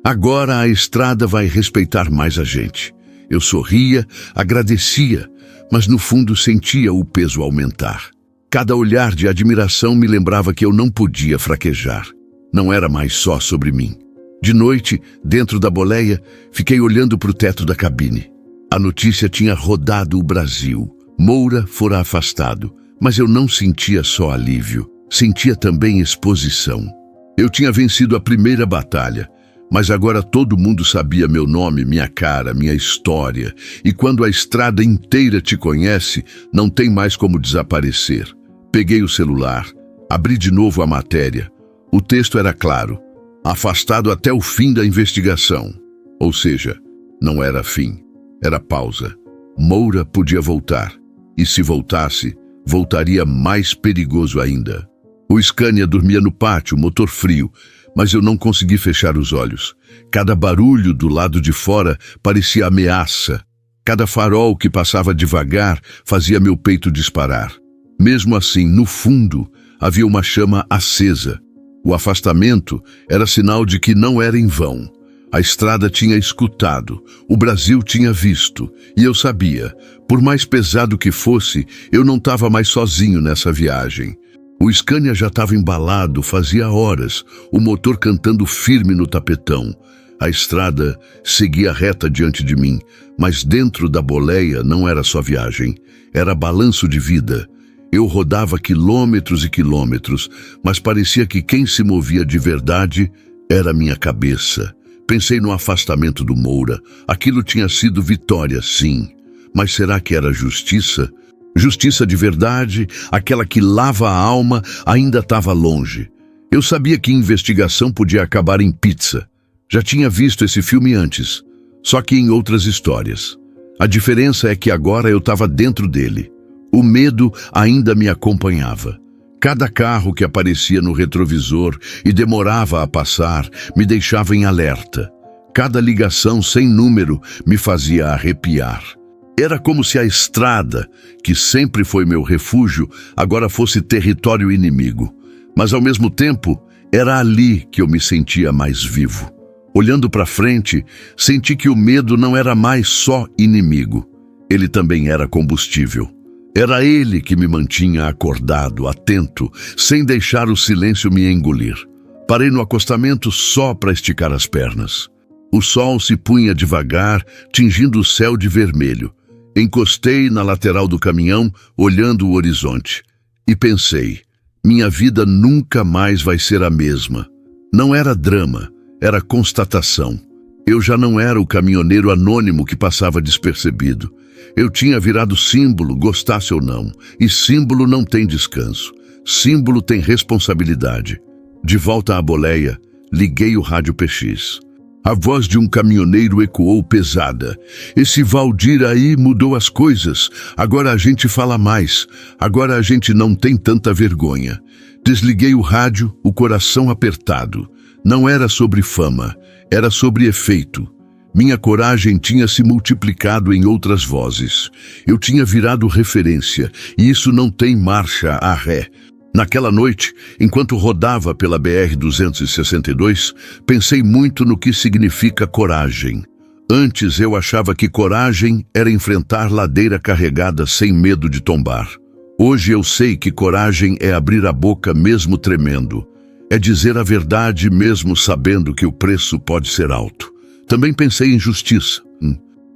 Agora a estrada vai respeitar mais a gente. Eu sorria, agradecia, mas no fundo sentia o peso aumentar. Cada olhar de admiração me lembrava que eu não podia fraquejar. Não era mais só sobre mim. De noite, dentro da boleia, fiquei olhando para o teto da cabine. A notícia tinha rodado o Brasil. Moura fora afastado, mas eu não sentia só alívio. Sentia também exposição. Eu tinha vencido a primeira batalha, mas agora todo mundo sabia meu nome, minha cara, minha história. E quando a estrada inteira te conhece, não tem mais como desaparecer. Peguei o celular, abri de novo a matéria. O texto era claro: afastado até o fim da investigação. Ou seja, não era fim, era pausa. Moura podia voltar. E se voltasse, voltaria mais perigoso ainda. O Scania dormia no pátio, motor frio, mas eu não consegui fechar os olhos. Cada barulho do lado de fora parecia ameaça. Cada farol que passava devagar fazia meu peito disparar. Mesmo assim, no fundo, havia uma chama acesa. O afastamento era sinal de que não era em vão. A estrada tinha escutado, o Brasil tinha visto, e eu sabia, por mais pesado que fosse, eu não estava mais sozinho nessa viagem. O Scania já estava embalado fazia horas, o motor cantando firme no tapetão. A estrada seguia reta diante de mim, mas dentro da boleia não era só viagem, era balanço de vida. Eu rodava quilômetros e quilômetros, mas parecia que quem se movia de verdade era minha cabeça. Pensei no afastamento do Moura. Aquilo tinha sido vitória, sim. Mas será que era justiça? Justiça de verdade, aquela que lava a alma, ainda estava longe. Eu sabia que investigação podia acabar em pizza. Já tinha visto esse filme antes, só que em outras histórias. A diferença é que agora eu estava dentro dele. O medo ainda me acompanhava. Cada carro que aparecia no retrovisor e demorava a passar me deixava em alerta. Cada ligação sem número me fazia arrepiar. Era como se a estrada, que sempre foi meu refúgio, agora fosse território inimigo. Mas ao mesmo tempo, era ali que eu me sentia mais vivo. Olhando para frente, senti que o medo não era mais só inimigo. Ele também era combustível. Era ele que me mantinha acordado, atento, sem deixar o silêncio me engolir. Parei no acostamento só para esticar as pernas. O sol se punha devagar, tingindo o céu de vermelho. Encostei na lateral do caminhão, olhando o horizonte. E pensei, minha vida nunca mais vai ser a mesma. Não era drama, era constatação. Eu já não era o caminhoneiro anônimo que passava despercebido. Eu tinha virado símbolo, gostasse ou não. E símbolo não tem descanso. Símbolo tem responsabilidade. De volta à boleia, liguei o rádio PX. A voz de um caminhoneiro ecoou pesada. Esse Valdir aí mudou as coisas. Agora a gente fala mais. Agora a gente não tem tanta vergonha. Desliguei o rádio, o coração apertado. Não era sobre fama, era sobre efeito. Minha coragem tinha se multiplicado em outras vozes. Eu tinha virado referência, e isso não tem marcha a ré. Naquela noite, enquanto rodava pela BR-262, pensei muito no que significa coragem. Antes eu achava que coragem era enfrentar ladeira carregada sem medo de tombar. Hoje eu sei que coragem é abrir a boca mesmo tremendo. É dizer a verdade mesmo sabendo que o preço pode ser alto. Também pensei em justiça.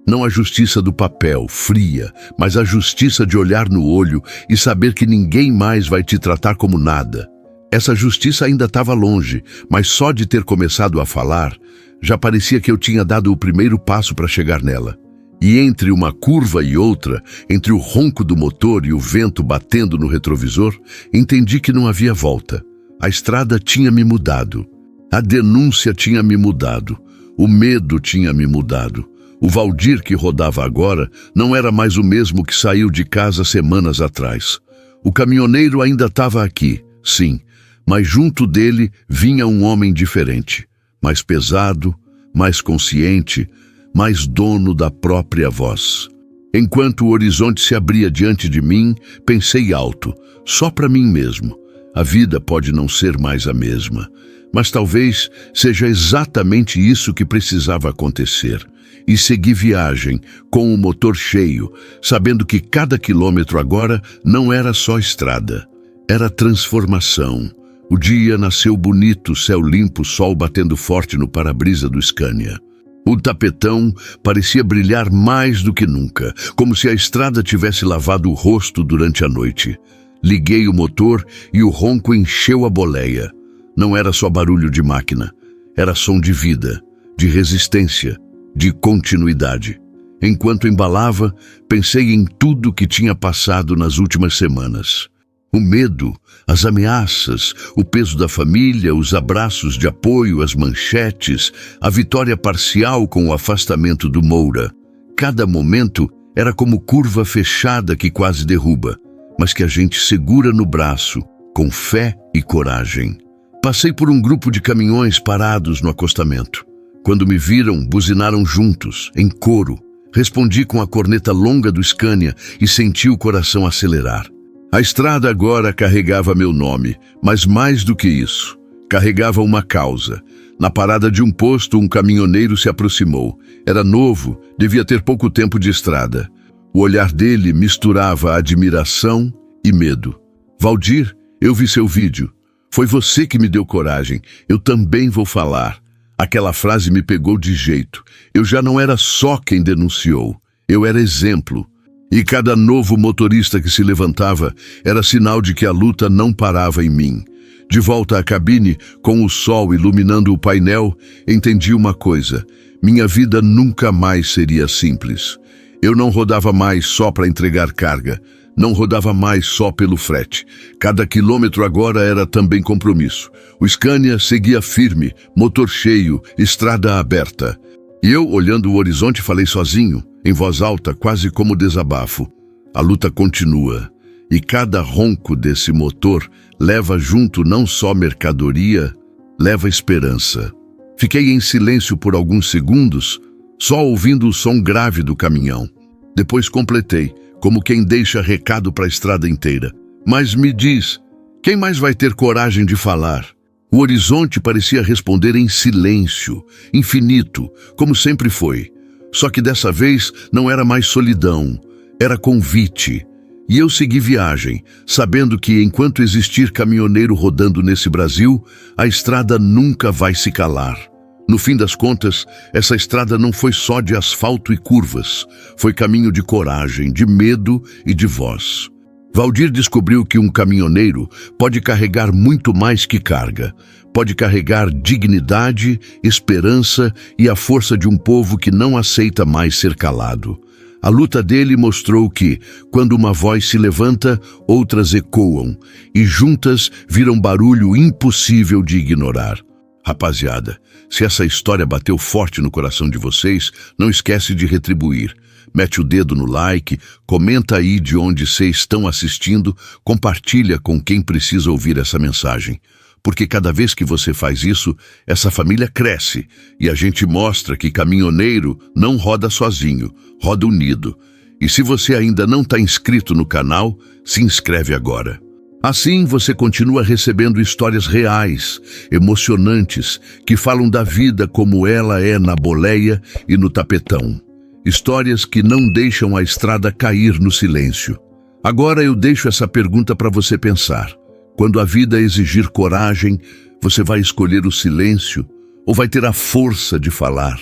Não a justiça do papel, fria, mas a justiça de olhar no olho e saber que ninguém mais vai te tratar como nada. Essa justiça ainda estava longe, mas só de ter começado a falar, já parecia que eu tinha dado o primeiro passo para chegar nela. E entre uma curva e outra, entre o ronco do motor e o vento batendo no retrovisor, entendi que não havia volta. A estrada tinha me mudado. A denúncia tinha me mudado. O medo tinha me mudado. O Valdir que rodava agora não era mais o mesmo que saiu de casa semanas atrás. O caminhoneiro ainda estava aqui, sim, mas junto dele vinha um homem diferente, mais pesado, mais consciente, mais dono da própria voz. Enquanto o horizonte se abria diante de mim, pensei alto, só para mim mesmo. A vida pode não ser mais a mesma, mas talvez seja exatamente isso que precisava acontecer. E segui viagem, com o motor cheio, sabendo que cada quilômetro agora não era só estrada. Era transformação. O dia nasceu bonito, céu limpo, sol batendo forte no para-brisa do Scania. O tapetão parecia brilhar mais do que nunca, como se a estrada tivesse lavado o rosto durante a noite. Liguei o motor e o ronco encheu a boleia. Não era só barulho de máquina, era som de vida, de resistência, de continuidade. Enquanto embalava, pensei em tudo que tinha passado nas últimas semanas. O medo, as ameaças, o peso da família, os abraços de apoio, as manchetes, a vitória parcial com o afastamento do Moura. Cada momento era como curva fechada que quase derruba, mas que a gente segura no braço, com fé e coragem. Passei por um grupo de caminhões parados no acostamento. Quando me viram, buzinaram juntos, em coro. Respondi com a corneta longa do Scania e senti o coração acelerar. A estrada agora carregava meu nome, mas mais do que isso, carregava uma causa. Na parada de um posto, um caminhoneiro se aproximou. Era novo, devia ter pouco tempo de estrada. O olhar dele misturava admiração e medo. Valdir, eu vi seu vídeo. Foi você que me deu coragem. Eu também vou falar. Aquela frase me pegou de jeito. Eu já não era só quem denunciou. Eu era exemplo. E cada novo motorista que se levantava era sinal de que a luta não parava em mim. De volta à cabine, com o sol iluminando o painel, entendi uma coisa. Minha vida nunca mais seria simples. Eu não rodava mais só para entregar carga. Não rodava mais só pelo frete. Cada quilômetro agora era também compromisso. O Scania seguia firme, motor cheio, estrada aberta. E eu, olhando o horizonte, falei sozinho, em voz alta, quase como desabafo. A luta continua. E cada ronco desse motor leva junto não só mercadoria, leva esperança. Fiquei em silêncio por alguns segundos, só ouvindo o som grave do caminhão. Depois completei, como quem deixa recado para a estrada inteira. Mas me diz, quem mais vai ter coragem de falar? O horizonte parecia responder em silêncio, infinito, como sempre foi. Só que dessa vez não era mais solidão, era convite. E eu segui viagem, sabendo que enquanto existir caminhoneiro rodando nesse Brasil, a estrada nunca vai se calar. No fim das contas, essa estrada não foi só de asfalto e curvas, foi caminho de coragem, de medo e de voz. Valdir descobriu que um caminhoneiro pode carregar muito mais que carga. Pode carregar dignidade, esperança e a força de um povo que não aceita mais ser calado. A luta dele mostrou que, quando uma voz se levanta, outras ecoam, e juntas viram barulho impossível de ignorar. Rapaziada, se essa história bateu forte no coração de vocês, não esquece de retribuir. Mete o dedo no like, comenta aí de onde vocês estão assistindo, compartilha com quem precisa ouvir essa mensagem. Porque cada vez que você faz isso, essa família cresce e a gente mostra que caminhoneiro não roda sozinho, roda unido. E se você ainda não está inscrito no canal, se inscreve agora. Assim você continua recebendo histórias reais, emocionantes, que falam da vida como ela é na boleia e no tapetão. Histórias que não deixam a estrada cair no silêncio. Agora eu deixo essa pergunta para você pensar. Quando a vida exigir coragem, você vai escolher o silêncio ou vai ter a força de falar?